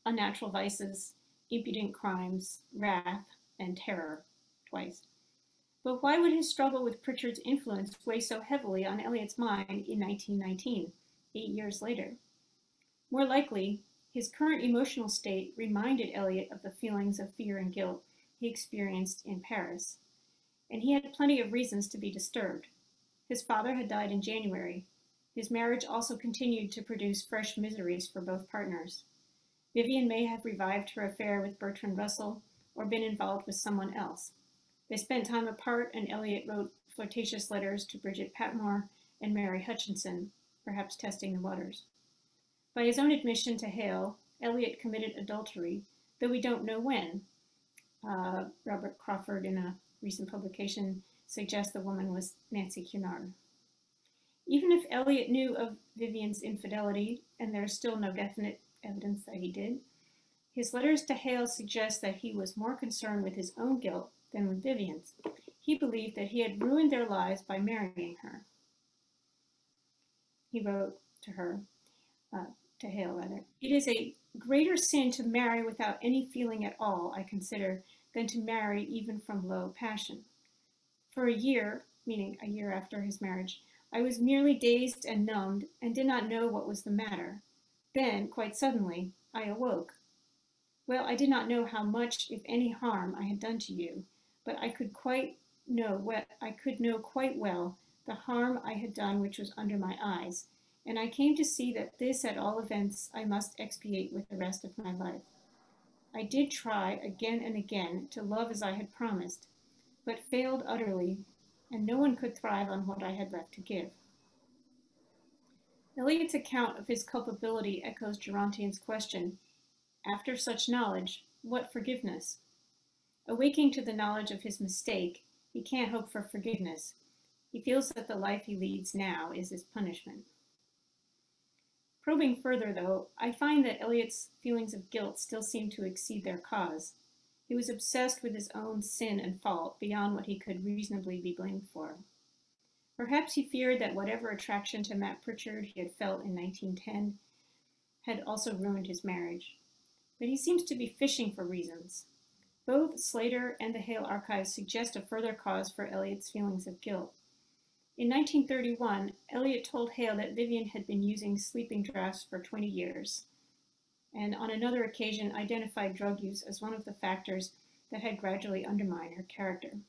unnatural vices, impudent crimes, wrath, and terror, twice. But why would his struggle with Pritchard's influence weigh so heavily on Eliot's mind in 1919, 8 years later? More likely, his current emotional state reminded Eliot of the feelings of fear and guilt he experienced in Paris, and he had plenty of reasons to be disturbed. His father had died in January. His marriage also continued to produce fresh miseries for both partners. Vivian may have revived her affair with Bertrand Russell or been involved with someone else. They spent time apart, and Eliot wrote flirtatious letters to Bridget Patmore and Mary Hutchinson, perhaps testing the waters. By his own admission to Hale, Eliot committed adultery, though we don't know when. Robert Crawford, in a recent publication, suggests the woman was Nancy Cunard. Even if Eliot knew of Vivian's infidelity, and there's still no definite evidence that he did, his letters to Hale suggest that he was more concerned with his own guilt than with Vivian's. He believed that he had ruined their lives by marrying her. He wrote to her, to Hale rather, "It is a greater sin to marry without any feeling at all, I consider, than to marry even from low passion. For a year," meaning a year after his marriage, "I was merely dazed and numbed and did not know what was the matter. Then, quite suddenly, I awoke. Well, I did not know how much, if any, harm I had done to you, but I could know quite well the harm I had done which was under my eyes, and I came to see that this, at all events, I must expiate with the rest of my life. I did try again and again to love as I had promised, but failed utterly, and no one could thrive on what I had left to give." Eliot's account of his culpability echoes Gerontian's question, after such knowledge, what forgiveness? Awaking to the knowledge of his mistake, he can't hope for forgiveness. He feels that the life he leads now is his punishment. Probing further, though, I find that Eliot's feelings of guilt still seem to exceed their cause. He was obsessed with his own sin and fault beyond what he could reasonably be blamed for. Perhaps he feared that whatever attraction to Matt Pritchard he had felt in 1910 had also ruined his marriage. But he seems to be fishing for reasons. Both Slater and the Hale archives suggest a further cause for Eliot's feelings of guilt. In 1931, Eliot told Hale that Vivian had been using sleeping draughts for 20 years, and on another occasion identified drug use as one of the factors that had gradually undermined her character.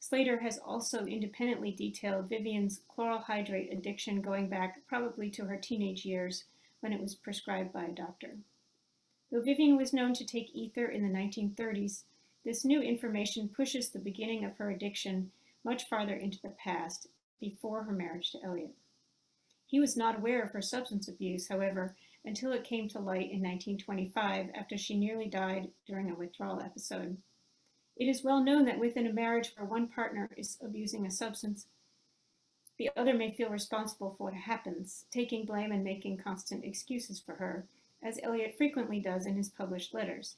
Slater has also independently detailed Vivian's chloral hydrate addiction going back probably to her teenage years when it was prescribed by a doctor. Though Vivian was known to take ether in the 1930s, this new information pushes the beginning of her addiction much farther into the past, before her marriage to Eliot. He was not aware of her substance abuse, however, until it came to light in 1925 after she nearly died during a withdrawal episode. It is well known that within a marriage where one partner is abusing a substance, the other may feel responsible for what happens, taking blame and making constant excuses for her, as Eliot frequently does in his published letters.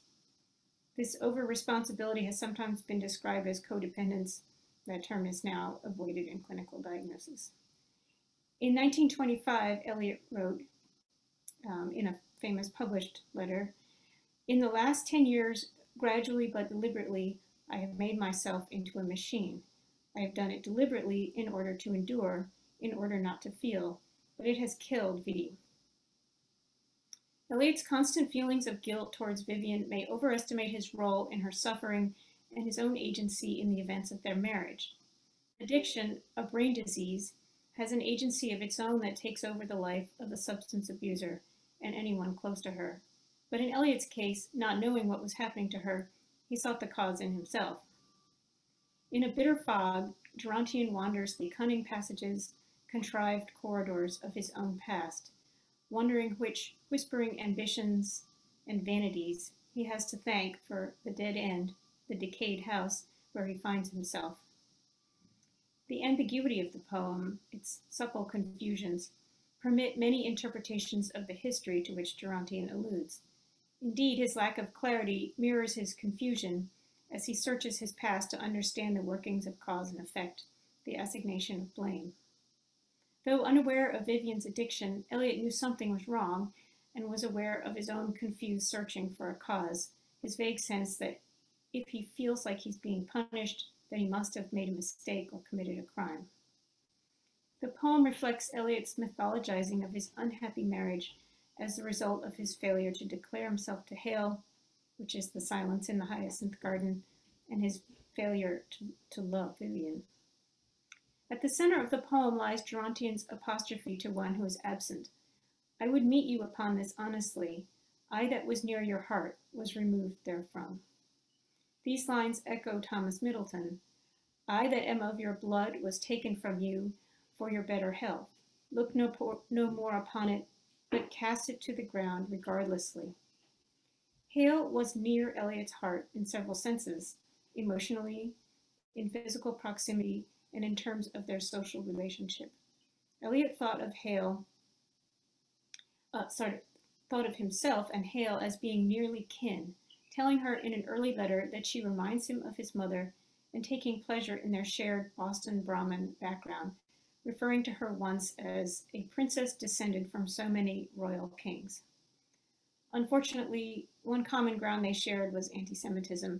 This over-responsibility has sometimes been described as codependence. That term is now avoided in clinical diagnosis. In 1925, Eliot wrote in a famous published letter, "In the last 10 years, gradually but deliberately, I have made myself into a machine. I have done it deliberately in order to endure, in order not to feel, but it has killed V." Eliot's constant feelings of guilt towards Vivian may overestimate his role in her suffering and his own agency in the events of their marriage. Addiction, a brain disease, has an agency of its own that takes over the life of the substance abuser and anyone close to her. But in Eliot's case, not knowing what was happening to her, he sought the cause in himself. In a bitter fog, Gerontian wanders the cunning passages, contrived corridors of his own past, wondering which whispering ambitions and vanities he has to thank for the dead end, the decayed house where he finds himself. The ambiguity of the poem, its supple confusions, permit many interpretations of the history to which Gerontian alludes. Indeed, his lack of clarity mirrors his confusion as he searches his past to understand the workings of cause and effect, the assignation of blame. Though unaware of Vivian's addiction, Eliot knew something was wrong and was aware of his own confused searching for a cause, his vague sense that if he feels like he's being punished, then he must have made a mistake or committed a crime. The poem reflects Eliot's mythologizing of his unhappy marriage as the result of his failure to declare himself to Hale, which is the silence in the hyacinth garden, and his failure to love Vivian. At the center of the poem lies Gerontian's apostrophe to one who is absent. I would meet you upon this honestly. I that was near your heart was removed therefrom. These lines echo Thomas Middleton. I that am of your blood was taken from you for your better health. Look no more upon it, but cast it to the ground regardlessly. Hale was near Eliot's heart in several senses, emotionally, in physical proximity, and in terms of their social relationship. Eliot thought of himself and Hale as being nearly kin, telling her in an early letter that she reminds him of his mother and taking pleasure in their shared Boston Brahmin background, referring to her once as a princess descended from so many royal kings. Unfortunately, one common ground they shared was anti-Semitism,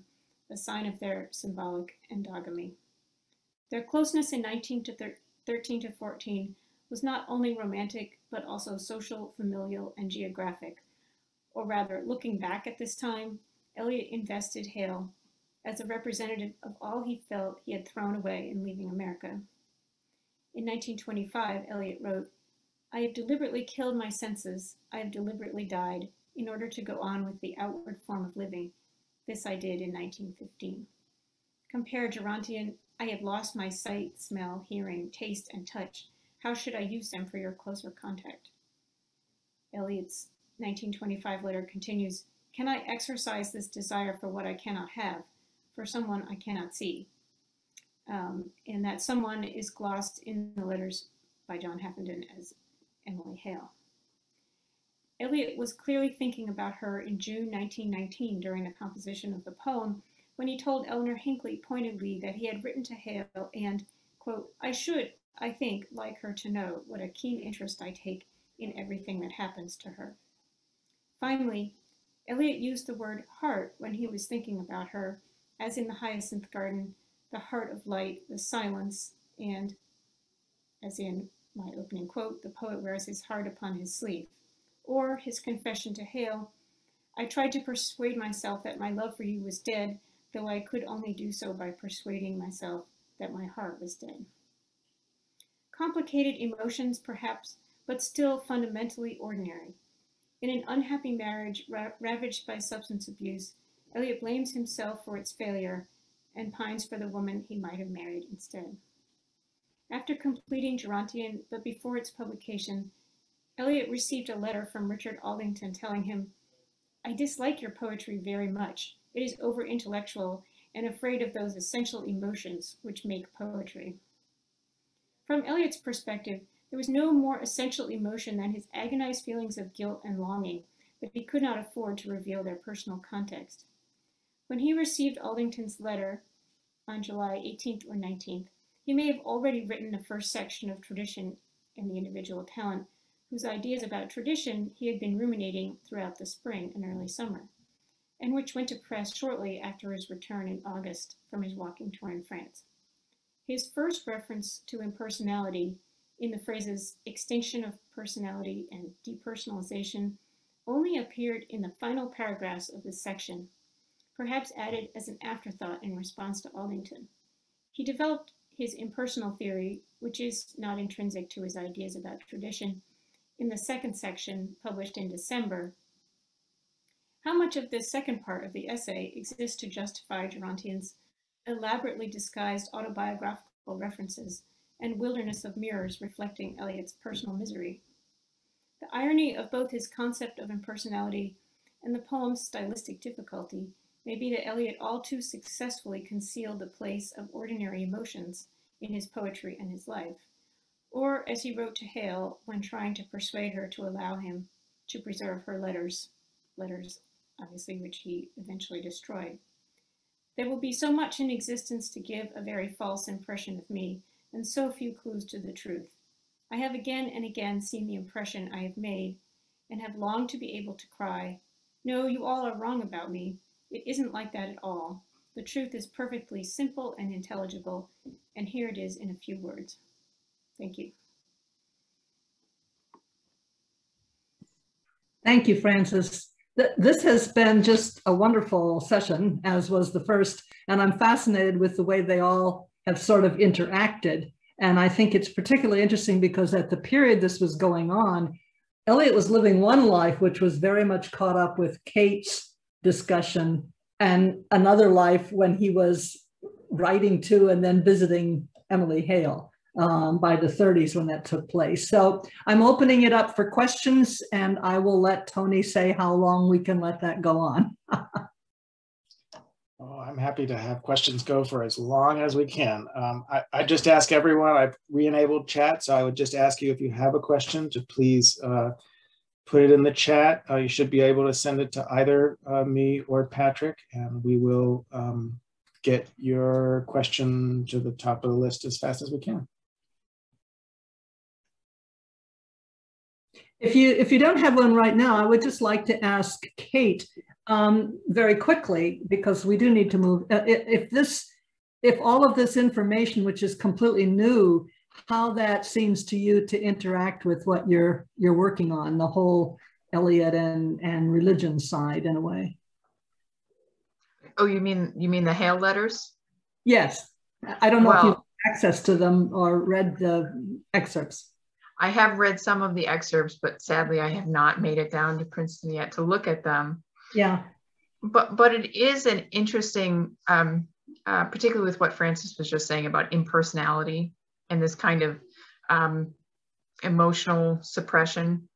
a sign of their symbolic endogamy. Their closeness in 1913 to 14 was not only romantic, but also social, familial, and geographic. Or rather, looking back at this time, Eliot invested Hale as a representative of all he felt he had thrown away in leaving America. In 1925, Eliot wrote, I have deliberately killed my senses, I have deliberately died, in order to go on with the outward form of living. This I did in 1915. Compare Gerontian, I have lost my sight, smell, hearing, taste, and touch. How should I use them for your closer contact? Eliot's 1925 letter continues, can I exercise this desire for what I cannot have, for someone I cannot see? And that someone is glossed in the letters by John Haffenden as Emily Hale. Eliot was clearly thinking about her in June 1919 during the composition of the poem, when he told Eleanor Hinckley pointedly that he had written to Hale and, quote, I should, I think, like her to know what a keen interest I take in everything that happens to her. Finally, Eliot used the word heart when he was thinking about her, as in the hyacinth garden, the heart of light, the silence, and, as in my opening quote, the poet wears his heart upon his sleeve. Or his confession to Hale, I tried to persuade myself that my love for you was dead, though I could only do so by persuading myself that my heart was dead. Complicated emotions, perhaps, but still fundamentally ordinary. In an unhappy marriage ravaged by substance abuse, Eliot blames himself for its failure and pines for the woman he might have married instead. After completing Gerontian, but before its publication, Eliot received a letter from Richard Aldington telling him, I dislike your poetry very much. It is over-intellectual and afraid of those essential emotions which make poetry. From Eliot's perspective, there was no more essential emotion than his agonized feelings of guilt and longing, but he could not afford to reveal their personal context. When he received Aldington's letter on July 18th or 19th, he may have already written the first section of Tradition and the Individual Talent, whose ideas about tradition he had been ruminating throughout the spring and early summer, and which went to press shortly after his return in August from his walking tour in France. His first reference to impersonality in the phrases extinction of personality and depersonalization only appeared in the final paragraphs of this section. perhaps added as an afterthought in response to Aldington. He developed his impersonal theory, which is not intrinsic to his ideas about tradition, in the second section published in December. How much of this second part of the essay exists to justify Gerontian's elaborately disguised autobiographical references and wilderness of mirrors reflecting Eliot's personal misery? The irony of both his concept of impersonality and the poem's stylistic difficulty may be that Eliot all too successfully concealed the place of ordinary emotions in his poetry and his life, or as he wrote to Hale when trying to persuade her to allow him to preserve her letters obviously which he eventually destroyed. There will be so much in existence to give a very false impression of me, and so few clues to the truth. I have again and again seen the impression I have made, and have longed to be able to cry, "No, you all are wrong about me. It isn't like that at all. The truth is perfectly simple and intelligible, and here it is in a few words." Thank you. Thank you, Frances. This has been just a wonderful session, as was the first, and I'm fascinated with the way they all have sort of interacted. And I think it's particularly interesting because at the period this was going on, Eliot was living one life, which was very much caught up with Kate's discussion, and another life when he was writing to and then visiting Emily Hale by the 30s when that took place. So I'm opening it up for questions, and I will let Tony say how long we can let that go on. Oh, I'm happy to have questions go for as long as we can. I just ask everyone, I've re-enabled chat, so I would just ask you if you have a question to please put it in the chat. You should be able to send it to either me or Patrick, and we will get your question to the top of the list as fast as we can. If you don't have one right now, I would just like to ask Kate very quickly, because we do need to move. If all of this information, which is completely new, how that seems to you to interact with what you're working on, the whole Eliot and religion side in a way. Oh, you mean the Hale letters? Yes. I don't know if you have access to them or read the excerpts. I have read some of the excerpts, but sadly I have not made it down to Princeton yet to look at them. Yeah. But it is an interesting, particularly with what Frances was just saying about impersonality and this kind of emotional suppression.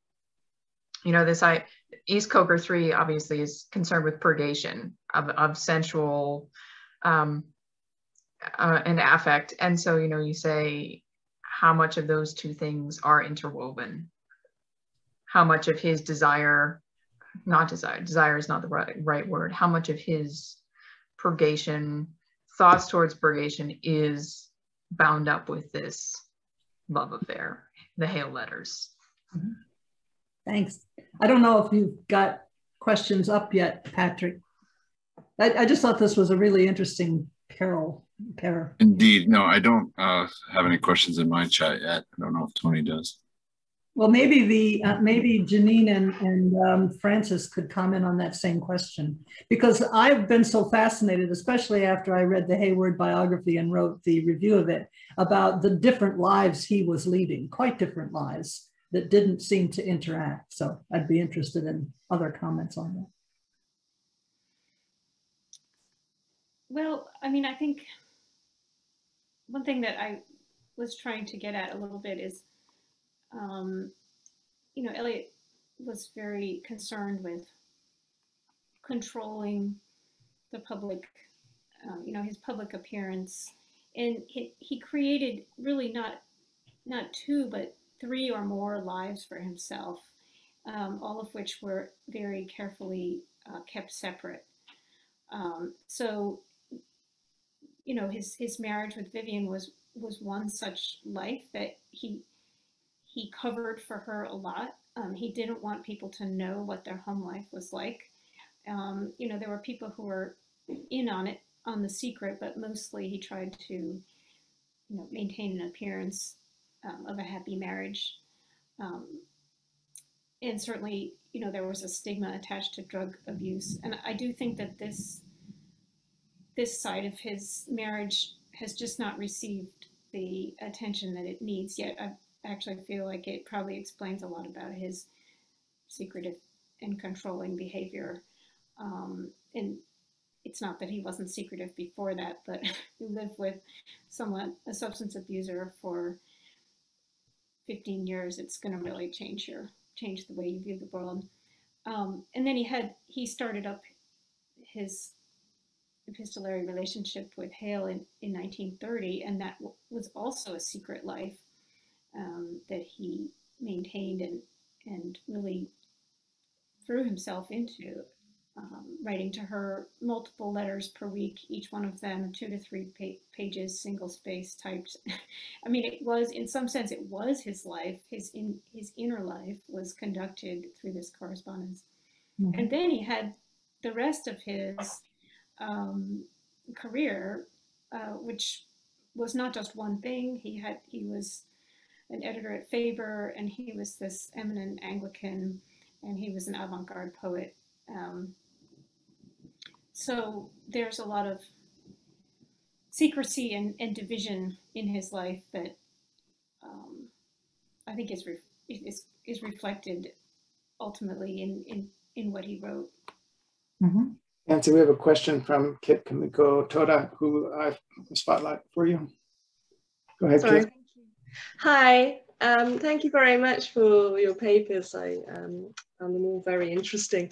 You know, East Coker 3 obviously is concerned with purgation of sensual and affect. And so, you know, you say, how much of those two things are interwoven? How much of his desire is not the right word. How much of his purgation, thoughts towards purgation, is bound up with this love affair, the Hale letters? Mm-hmm. Thanks. I don't know if you've got questions up yet, Patrick. I just thought this was a really interesting pair. Indeed. No, I don't have any questions in my chat yet. I don't know if Tony does. Well, maybe maybe Janine and Frances could comment on that same question, because I've been so fascinated, especially after I read the Hayward biography and wrote the review of it, about the different lives he was leading, quite different lives that didn't seem to interact. So I'd be interested in other comments on that. Well, I mean, I think one thing that I was trying to get at a little bit is, you know, Eliot was very concerned with controlling the public, you know, his public appearance. And he created really not two, but three or more lives for himself, all of which were very carefully kept separate. So, you know, his marriage with Vivian was one such life that he covered for her a lot. He didn't want people to know what their home life was like. You know, there were people who were in on the secret, but mostly he tried to, you know, maintain an appearance of a happy marriage. And certainly, you know, there was a stigma attached to drug abuse. And I do think that this this side of his marriage has just not received the attention that it needs yet. I actually feel like it probably explains a lot about his secretive and controlling behavior. And it's not that he wasn't secretive before that, but you live with someone, a substance abuser, for 15 years, it's going to really change the way you view the world. And then he started up his epistolary relationship with Hale in 1930, and that was also a secret life that he maintained and really threw himself into, writing to her multiple letters per week, each one of them 2 to 3 pages, single space typed. I mean, it was, in some sense, it was his life. His inner life was conducted through this correspondence. Mm-hmm. And then he had the rest of his career, which was not just one thing. He was an editor at Faber, and he was this eminent Anglican, and he was an avant-garde poet. So there's a lot of secrecy and division in his life that I think is reflected ultimately in what he wrote. Mm-hmm. And so we have a question from Kit Kamiko Toda, who I spotlight for you. Go ahead, Sorry. Kit. Hi, thank you very much for your papers. I found them all very interesting.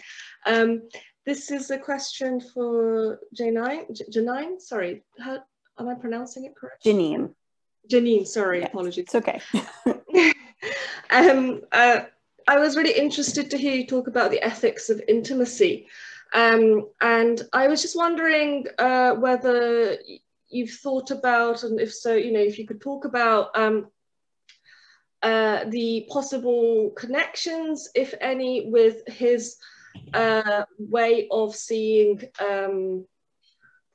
This is a question for Janine. Sorry, how am I pronouncing it correct? Janine, sorry, yes, apologies. It's okay. I was really interested to hear you talk about the ethics of intimacy. And I was just wondering whether you've thought about, and if so, if you could talk about the possible connections, if any, with his way of seeing, for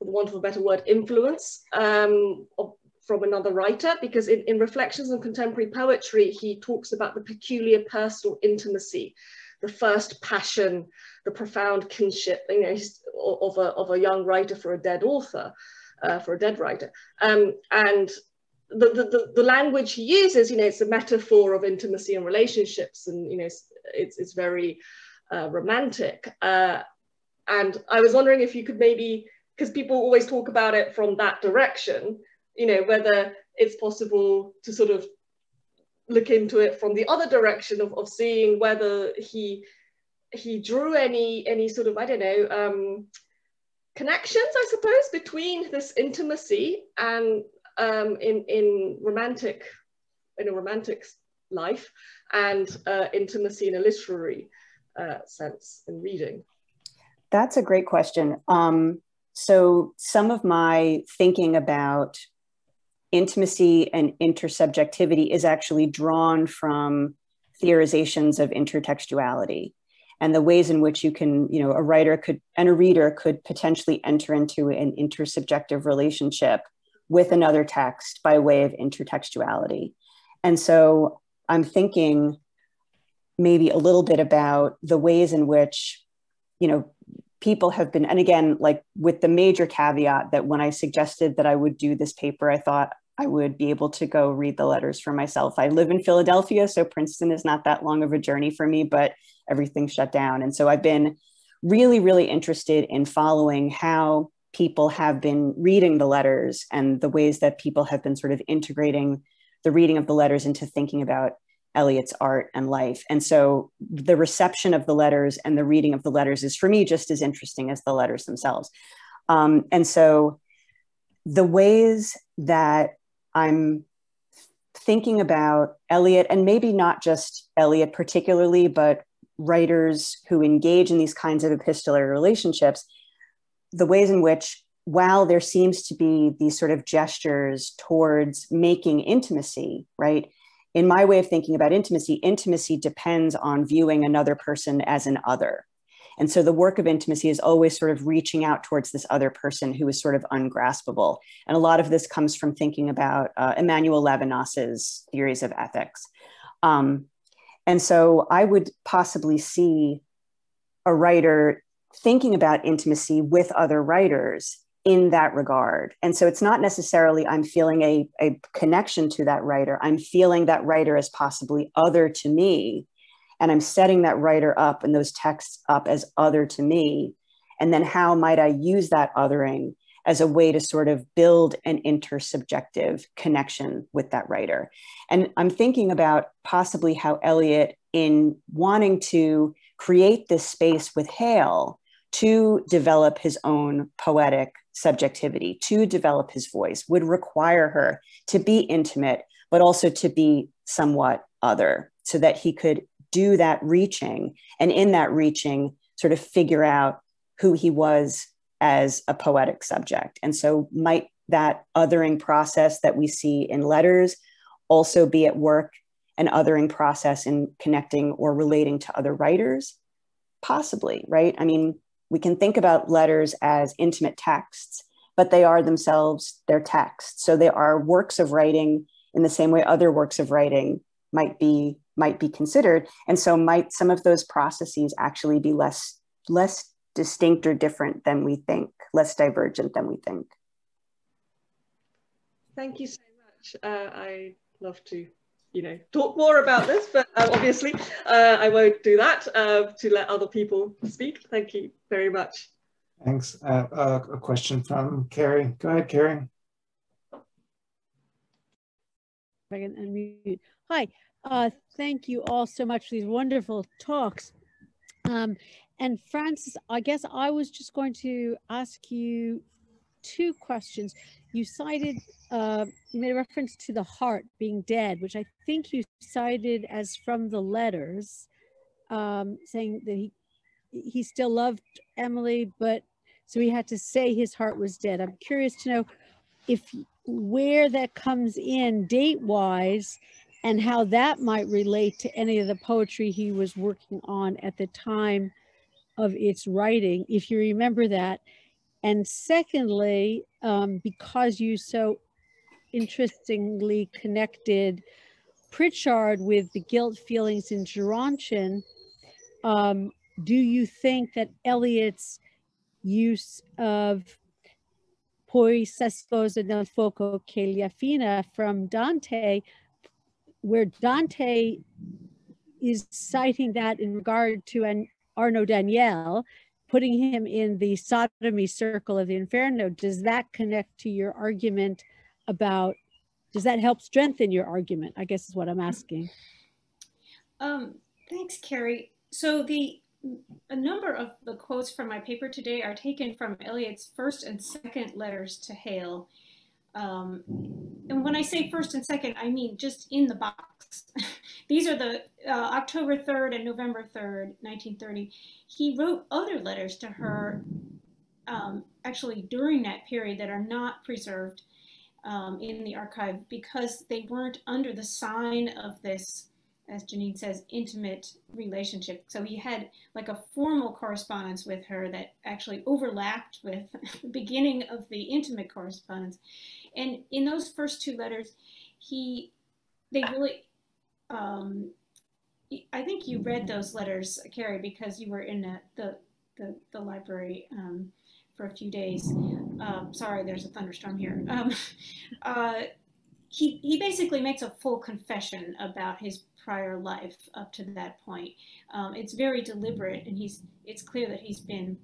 the want of a better word, influence from another writer, because in Reflections on Contemporary Poetry, he talks about the peculiar personal intimacy, the first passion, the profound kinship, of a young writer for a dead author, for a dead writer, and the language he uses, it's a metaphor of intimacy and relationships, and it's very romantic. And I was wondering if you could maybe, because people always talk about it from that direction, whether it's possible to sort of look into it from the other direction of seeing whether he drew any sort of, I don't know, connections, I suppose, between this intimacy and in a romantic life, and intimacy in a literary sense in reading. That's a great question. So some of my thinking about intimacy and intersubjectivity is actually drawn from theorizations of intertextuality and the ways in which you can, a writer could and a reader could potentially enter into an intersubjective relationship with another text by way of intertextuality. And so I'm thinking maybe a little bit about the ways in which, people have been, and again, like with the major caveat that when I suggested that I would do this paper, I thought I would be able to go read the letters for myself. I live in Philadelphia, so Princeton is not that long of a journey for me, but everything shut down. And so I've been really, really interested in following how people have been reading the letters and the ways that people have been sort of integrating the reading of the letters into thinking about Eliot's art and life. And so the reception of the letters and the reading of the letters is for me just as interesting as the letters themselves. And so the ways that I'm thinking about Eliot, and maybe not just Eliot particularly, but writers who engage in these kinds of epistolary relationships, the ways in which, while there seems to be these sort of gestures towards making intimacy, right? In my way of thinking about intimacy, intimacy depends on viewing another person as an other. And so the work of intimacy is always sort of reaching out towards this other person who is sort of ungraspable. And a lot of this comes from thinking about Emmanuel Levinas's theories of ethics. And so I would possibly see a writer thinking about intimacy with other writers in that regard. And so it's not necessarily I'm feeling a connection to that writer. I'm feeling that writer as possibly other to me. And I'm setting that writer up and those texts up as other to me. And then how might I use that othering as a way to sort of build an intersubjective connection with that writer? And I'm thinking about possibly how Eliot, in wanting to create this space with Hale to develop his own poetic subjectivity, to develop his voice, would require her to be intimate, but also to be somewhat other, so that he could do that reaching, and in that reaching sort of figure out who he was as a poetic subject. And so might that othering process that we see in letters also be at work, an othering process in connecting or relating to other writers? Possibly, right? I mean, we can think about letters as intimate texts, but they are themselves their texts. So they are works of writing in the same way other works of writing might be considered. And so might some of those processes actually be less distinct or different than we think, less divergent than we think. Thank you so much. I'd love to, talk more about this, but obviously I won't do that to let other people speak. Thank you very much. Thanks. A question from Carrie. Go ahead, Carrie. I can unmute. Hi. Thank you all so much for these wonderful talks. And Frances, I guess I was just going to ask you two questions. You cited, you made a reference to the heart being dead, which I think you cited as from the letters, saying that he still loved Emily, but so he had to say his heart was dead. I'm curious to know where that comes in date-wise, and how that might relate to any of the poetry he was working on at the time of its writing, if you remember that. And secondly, because you so interestingly connected Pritchard with the guilt feelings in Jorgensen, do you think that Eliot's use of Poi se sposa nel fuoco che gli affina from Dante, where Dante is citing that in regard to an Arnaud Daniel, putting him in the sodomy circle of the Inferno, does that connect to your argument about, does that help strengthen your argument, I guess is what I'm asking. Thanks, Carrie. So a number of the quotes from my paper today are taken from Eliot's first and second letters to Hale. And when I say first and second, I mean just in the box. These are the October 3rd and November 3rd, 1930. He wrote other letters to her actually during that period that are not preserved in the archive because they weren't under the sign of this, as Janine says, intimate relationship. So he had like a formal correspondence with her that actually overlapped with the beginning of the intimate correspondence. And in those first two letters, they really, I think you read those letters, Carrie, because you were in the library for a few days. Sorry, there's a thunderstorm here. He basically makes a full confession about his prior life up to that point. It's very deliberate, and it's clear that he's been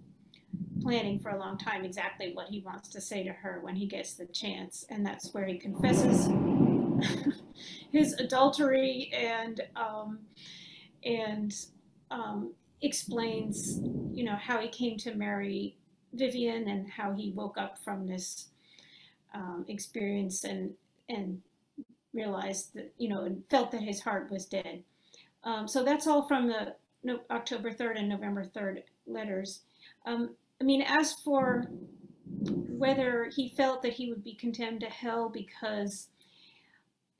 planning for a long time exactly what he wants to say to her when he gets the chance, and that's where he confesses his adultery and explains, how he came to marry Vivian and how he woke up from this experience and realized that, and felt that his heart was dead. So that's all from the October 3rd and November 3rd letters. As for whether he felt that he would be condemned to hell because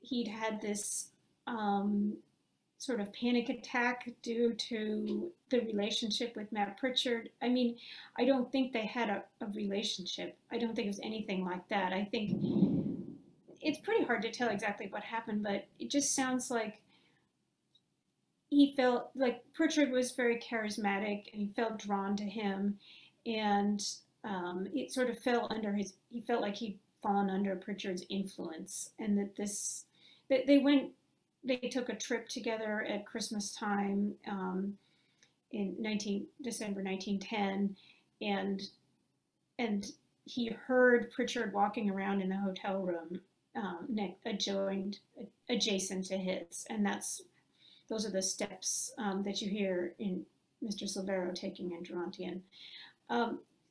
he'd had this sort of panic attack due to the relationship with Matt Pritchard, I don't think they had a relationship. I don't think it was anything like that. I think it's pretty hard to tell exactly what happened, but it just sounds like he felt like Pritchard was very charismatic and he felt drawn to him. And it sort of fell under he felt like he'd fallen under Pritchard's influence, and that they took a trip together at Christmas time in December 1910, and he heard Pritchard walking around in the hotel room adjacent to his, and those are the steps that you hear in Mr. Silvero taking in Gerontian.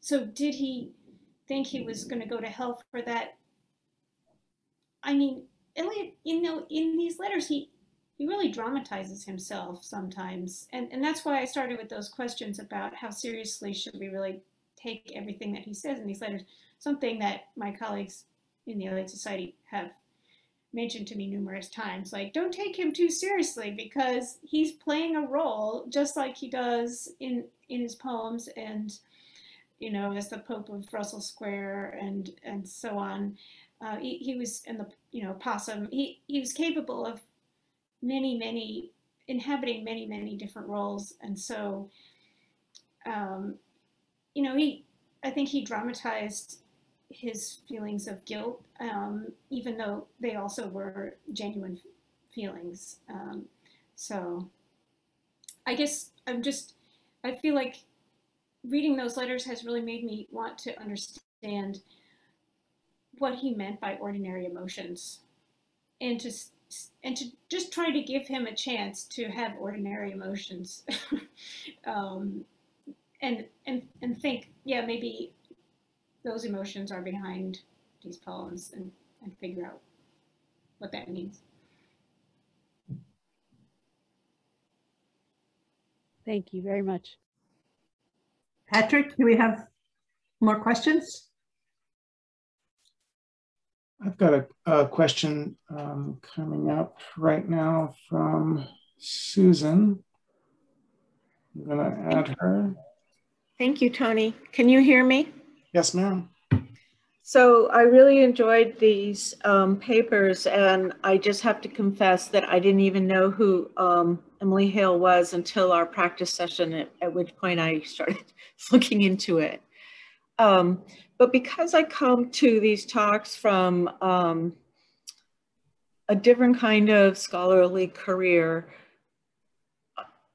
So did he think he was going to go to hell for that? I mean, Eliot, in these letters, he really dramatizes himself sometimes. And that's why I started with those questions about how seriously should we really take everything that he says in these letters, something that my colleagues in the Eliot Society have mentioned to me numerous times, like, don't take him too seriously because he's playing a role just like he does in his poems, and as the Pope of Russell Square and so on. He was in the Possum. He was capable of inhabiting many different roles, and so I think he dramatized his feelings of guilt, even though they also were genuine feelings. So I guess I feel like reading those letters has really made me want to understand what he meant by ordinary emotions, and to just try to give him a chance to have ordinary emotions, and think, yeah, maybe those emotions are behind these poems, and figure out what that means. Thank you very much. Patrick, do we have more questions? I've got a question coming up right now from Susan. I'm going to add her. Thank you, Tony. Can you hear me? Yes, ma'am. So I really enjoyed these papers, and I just have to confess that I didn't even know who Emily Hale was until our practice session, at which point I started looking into it. But because I come to these talks from a different kind of scholarly career,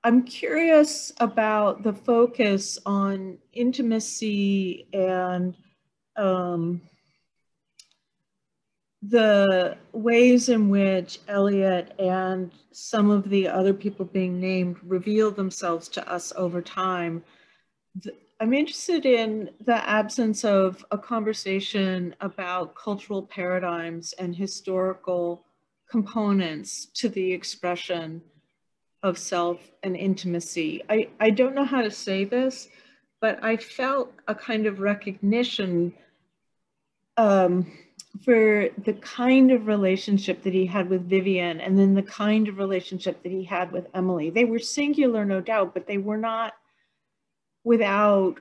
I'm curious about the focus on intimacy and the ways in which Eliot and some of the other people being named reveal themselves to us over time. I'm interested in the absence of a conversation about cultural paradigms and historical components to the expression of self and intimacy. I don't know how to say this, but I felt a kind of recognition for the kind of relationship that he had with Vivian, and then the kind of relationship that he had with Emily. They were singular, no doubt, but they were not without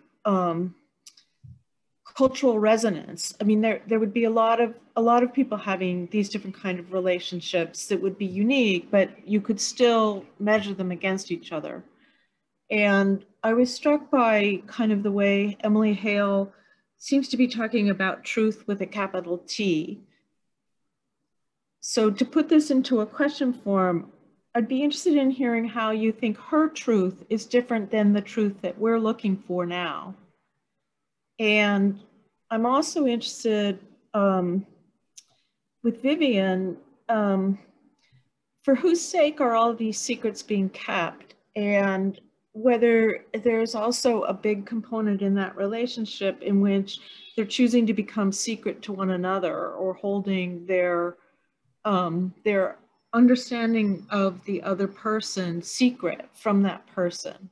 cultural resonance. I mean, there would be a lot of people having these different kind of relationships that would be unique, but you could still measure them against each other. And I was struck by kind of the way Emily Hale seems to be talking about truth with a capital T. So to put this into a question form, I'd be interested in hearing how you think her truth is different than the truth that we're looking for now. And I'm also interested with Vivian, for whose sake are all these secrets being kept, and whether there's also a big component in that relationship in which they're choosing to become secret to one another, or holding their understanding of the other person secret from that person.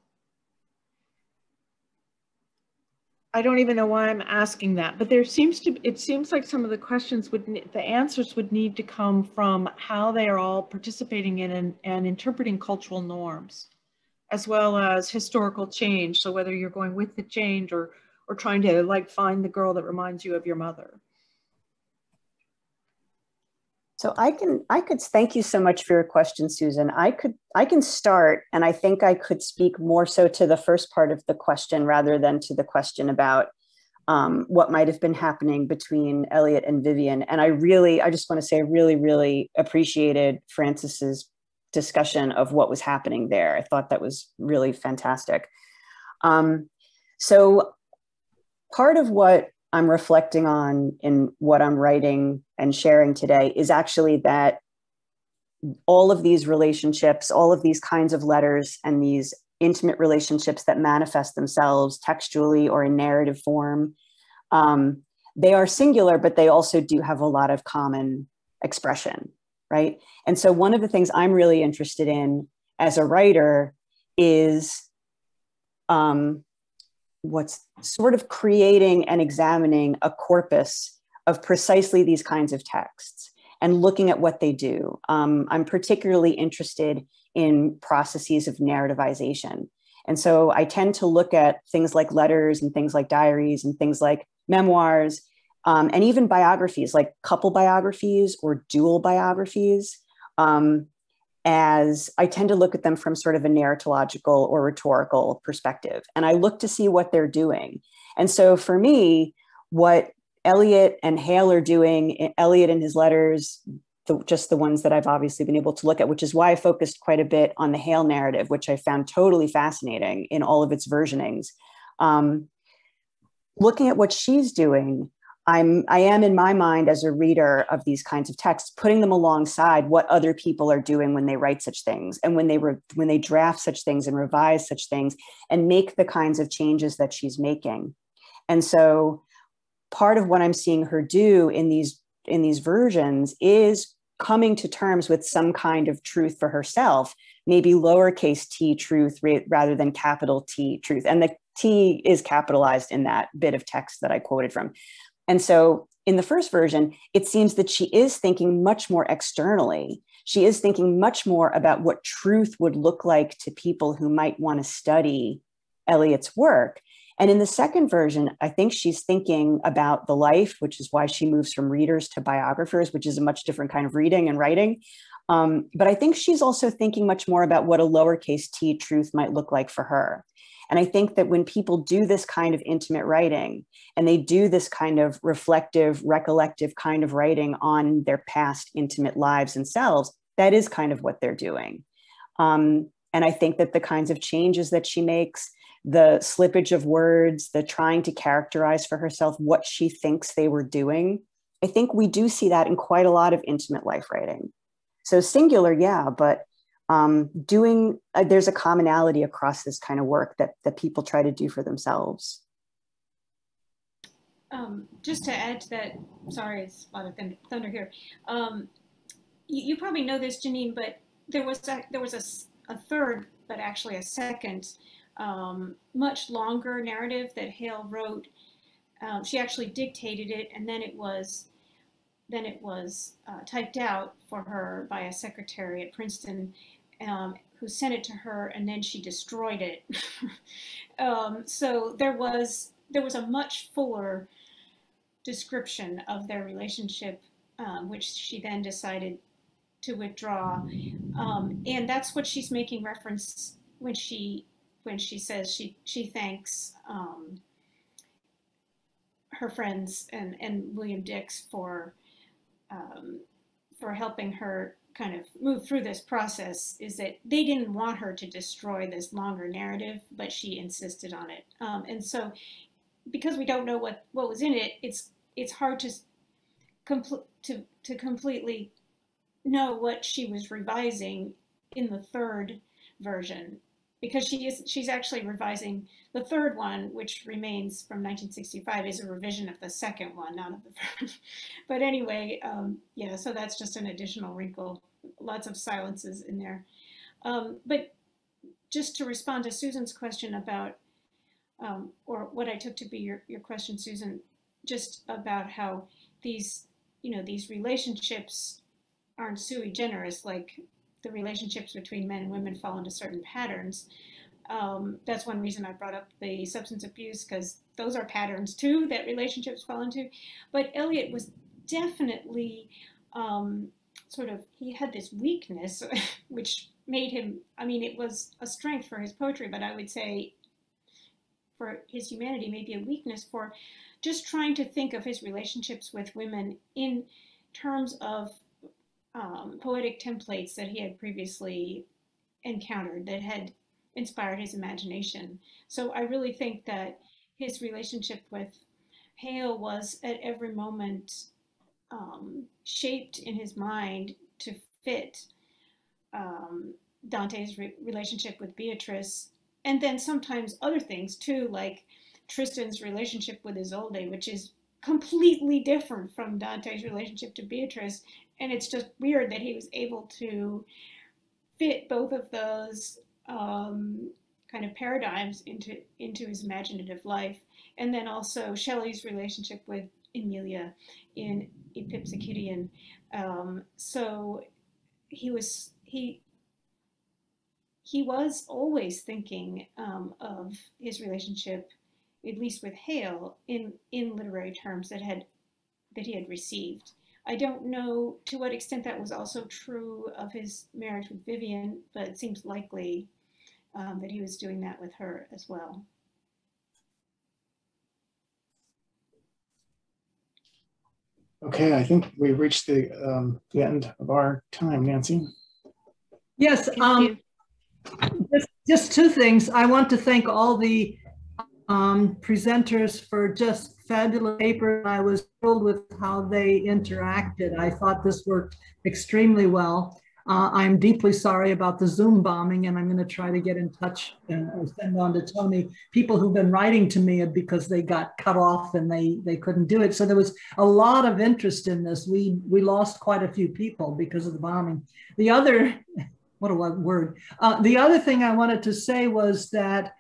I don't even know why I'm asking that, but it seems like some of the questions the answers would need to come from how they are all participating in and interpreting cultural norms, as well as historical change. So whether you're going with the change or trying to like find the girl that reminds you of your mother. So I could thank you so much for your question, Susan. I can start, and I think I could speak more so to the first part of the question rather than to the question about what might have been happening between Eliot and Vivian. And I just want to say I really, really appreciated Frances's discussion of what was happening there. I thought that was really fantastic. So part of what I'm reflecting on in what I'm writing and sharing today is actually that all of these relationships, all of these kinds of letters and these intimate relationships that manifest themselves textually or in narrative form, they are singular, but they also do have a lot of common expression, right? And so one of the things I'm really interested in as a writer is what's sort of creating and examining a corpus of precisely these kinds of texts and looking at what they do. I'm particularly interested in processes of narrativization. And so I tend to look at things like letters and things like diaries and things like memoirs, and even biographies, like couple biographies or dual biographies, as I tend to look at them from sort of a narratological or rhetorical perspective. And I look to see what they're doing. And so for me, what Eliot and Hale are doing, Eliot in his letters, just the ones that I've obviously been able to look at, which is why I focused quite a bit on the Hale narrative, which I found totally fascinating in all of its versionings. Looking at what she's doing, I am in my mind as a reader of these kinds of texts, putting them alongside what other people are doing when they write such things and when they draft such things and revise such things and make the kinds of changes that she's making. And so part of what I'm seeing her do in these versions is coming to terms with some kind of truth for herself, maybe lowercase t truth rather than capital T truth. And the T is capitalized in that bit of text that I quoted from. And so in the first version, it seems that she is thinking much more externally. She is thinking much more about what truth would look like to people who might want to study Eliot's work. And in the second version, I think she's thinking about the life, which is why she moves from readers to biographers, which is a much different kind of reading and writing. But I think she's also thinking much more about what a lowercase t truth might look like for her. And I think that when people do this kind of intimate writing and they do this kind of reflective, recollective kind of writing on their past intimate lives and selves, that is kind of what they're doing. And I think that the kinds of changes that she makes, the slippage of words, the trying to characterize for herself what she thinks they were doing, I think we do see that in quite a lot of intimate life writing. So singular, yeah, but there's a commonality across this kind of work that people try to do for themselves. Just to add to that, sorry, it's a lot of thunder here. You probably know this, Janine, but there was a third, but actually a second, much longer narrative that Hale wrote. She actually dictated it, and then it was typed out for her by a secretary at Princeton, who sent it to her, and then she destroyed it. So there was a much fuller description of their relationship, which she then decided to withdraw. And that's what she's making reference when she says she thanks her friends and William Dix for helping her kind of move through this process, is that they didn't want her to destroy this longer narrative, but she insisted on it. And so because we don't know what was in it, it's hard to completely know what she was revising in the third version, because she's actually revising the third one, which remains from 1965, is a revision of the second one, not of the first. But anyway, yeah, so that's just an additional wrinkle. Lots of silences in there. But just to respond to Susan's question about, or what I took to be your question, Susan, just about how these relationships aren't sui generis, like the relationships between men and women fall into certain patterns. That's one reason I brought up the substance abuse, because those are patterns too that relationships fall into. But Eliot was definitely he had this weakness, which made him, I mean, it was a strength for his poetry, but I would say for his humanity, maybe a weakness for just trying to think of his relationships with women in terms of poetic templates that he had previously encountered that had inspired his imagination. So I really think that his relationship with Hale was at every moment shaped in his mind to fit Dante's relationship with Beatrice, and then sometimes other things too, like Tristan's relationship with Isolde, which is completely different from Dante's relationship to Beatrice. And it's just weird that he was able to fit both of those kind of paradigms into his imaginative life. And then also Shelley's relationship with Emilia in Ipipsychidion. So he was always thinking of his relationship, at least with Hale, in literary terms that he had received. I don't know to what extent that was also true of his marriage with Vivian, but it seems likely that he was doing that with her as well. Okay, I think we've reached the end of our time, Nancy. Yes, just two things. I want to thank all the presenters for just fabulous paper. I was thrilled with how they interacted. I thought this worked extremely well. I'm deeply sorry about the Zoom bombing, and I'm going to try to get in touch and send on to Tony people who've been writing to me because they got cut off and they couldn't do it. So there was a lot of interest in this. We lost quite a few people because of the bombing. The other, what a word. The other thing I wanted to say was that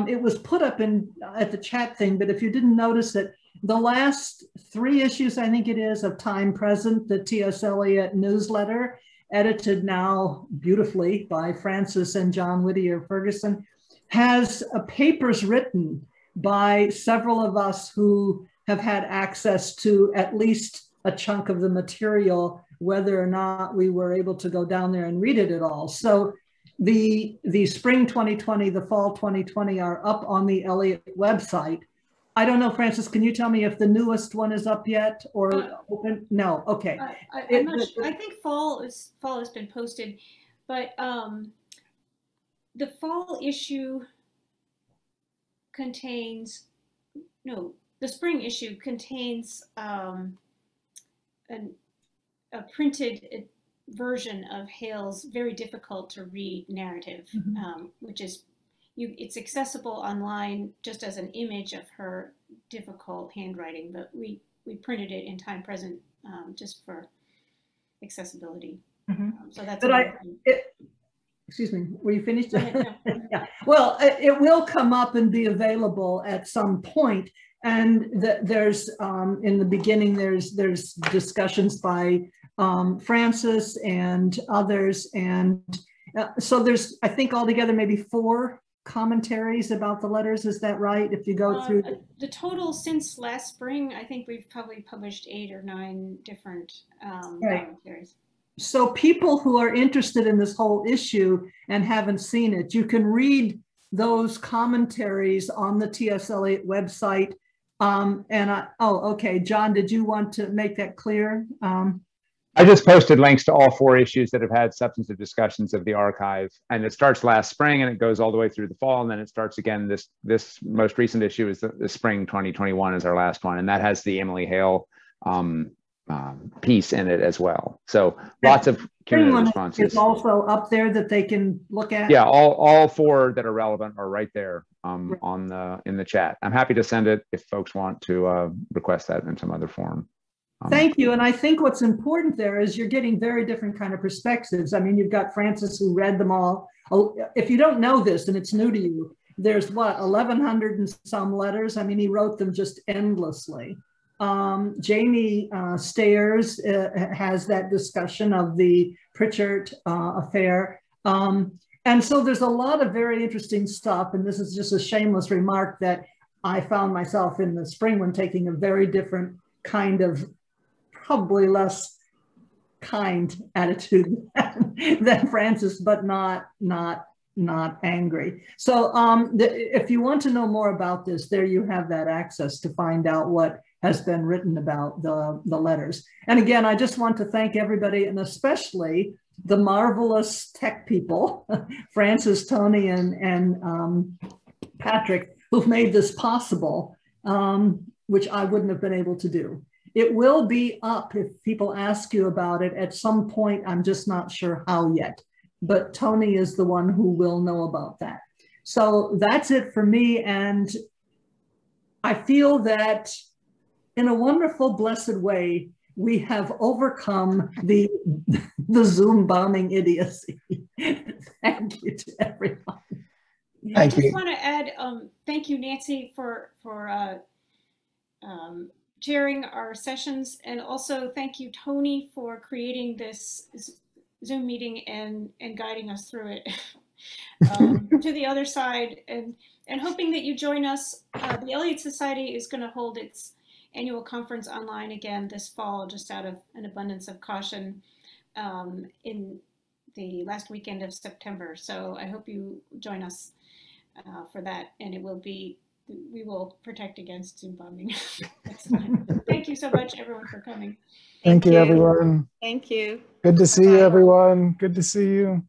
it was put up at the chat thing, but if you didn't notice it, the last 3 issues, I think it is, of Time Present, the T.S. Eliot newsletter, edited now beautifully by Francis and John Whittier Ferguson, has papers written by several of us who have had access to at least a chunk of the material, whether or not we were able to go down there and read it at all. So the spring 2020, the fall 2020 are up on the Eliot website. I don't know, Francis, can you tell me if the newest one is up yet or open? No, okay. I'm not sure. I think fall has been posted, but the fall issue contains, no, the spring issue contains a printed version of Hale's very difficult to read narrative, which is, it's accessible online just as an image of her difficult handwriting, but we printed it in Time Present just for accessibility. So that's. But excuse me, were you finished? No. Yeah. Well, it will come up and be available at some point. And there's in the beginning, there's discussions by Francis and others, and so there's, I think, altogether maybe 4 commentaries about the letters. Is that right? If you go through the total since last spring, I think we've probably published 8 or 9 different commentaries. So people who are interested in this whole issue and haven't seen it, you can read those commentaries on the T.S. Eliot website. Okay, John, did you want to make that clear? I just posted links to all 4 issues that have had substantive discussions of the archive, and it starts last spring and it goes all the way through the fall, and then it starts again. This most recent issue is the spring 2021 is our last one, and that has the Emily Hale piece in it as well. So lots of community responses. It's also up there that they can look at. Yeah, all 4 that are relevant are right there in the chat. I'm happy to send it if folks want to request that in some other form. Thank you. And I think what's important there is you're getting very different kind of perspectives. I mean, you've got Francis who read them all. If you don't know this and it's new to you, there's 1,100 and some letters. I mean, he wrote them just endlessly. Jamie Stayers has that discussion of the Pritchard affair. And so there's a lot of very interesting stuff. And this is just a shameless remark that I found myself in the spring when taking a very different kind of, probably less kind attitude than Francis, but not not angry. So if you want to know more about this, there you have that access to find out what has been written about the letters. And again, I just want to thank everybody, and especially the marvelous tech people, Francis, Tony, and Patrick, who've made this possible, which I wouldn't have been able to do. It will be up if people ask you about it at some point. I'm just not sure how yet, but Tony is the one who will know about that. So that's it for me. And I feel that in a wonderful, blessed way, we have overcome the Zoom bombing idiocy. Thank you to everyone. I just want to add, thank you, Nancy, for chairing our sessions, and also thank you, Tony, for creating this Zoom meeting and guiding us through it to the other side, and hoping that you join us. The Eliot Society is going to hold its annual conference online again this fall, just out of an abundance of caution, in the last weekend of September. So I hope you join us for that, and we will protect against Zoom bombing. That's fine. Thank you so much, everyone, for coming. Thank you, everyone. Thank you. Good to see you, everyone. Good to see you.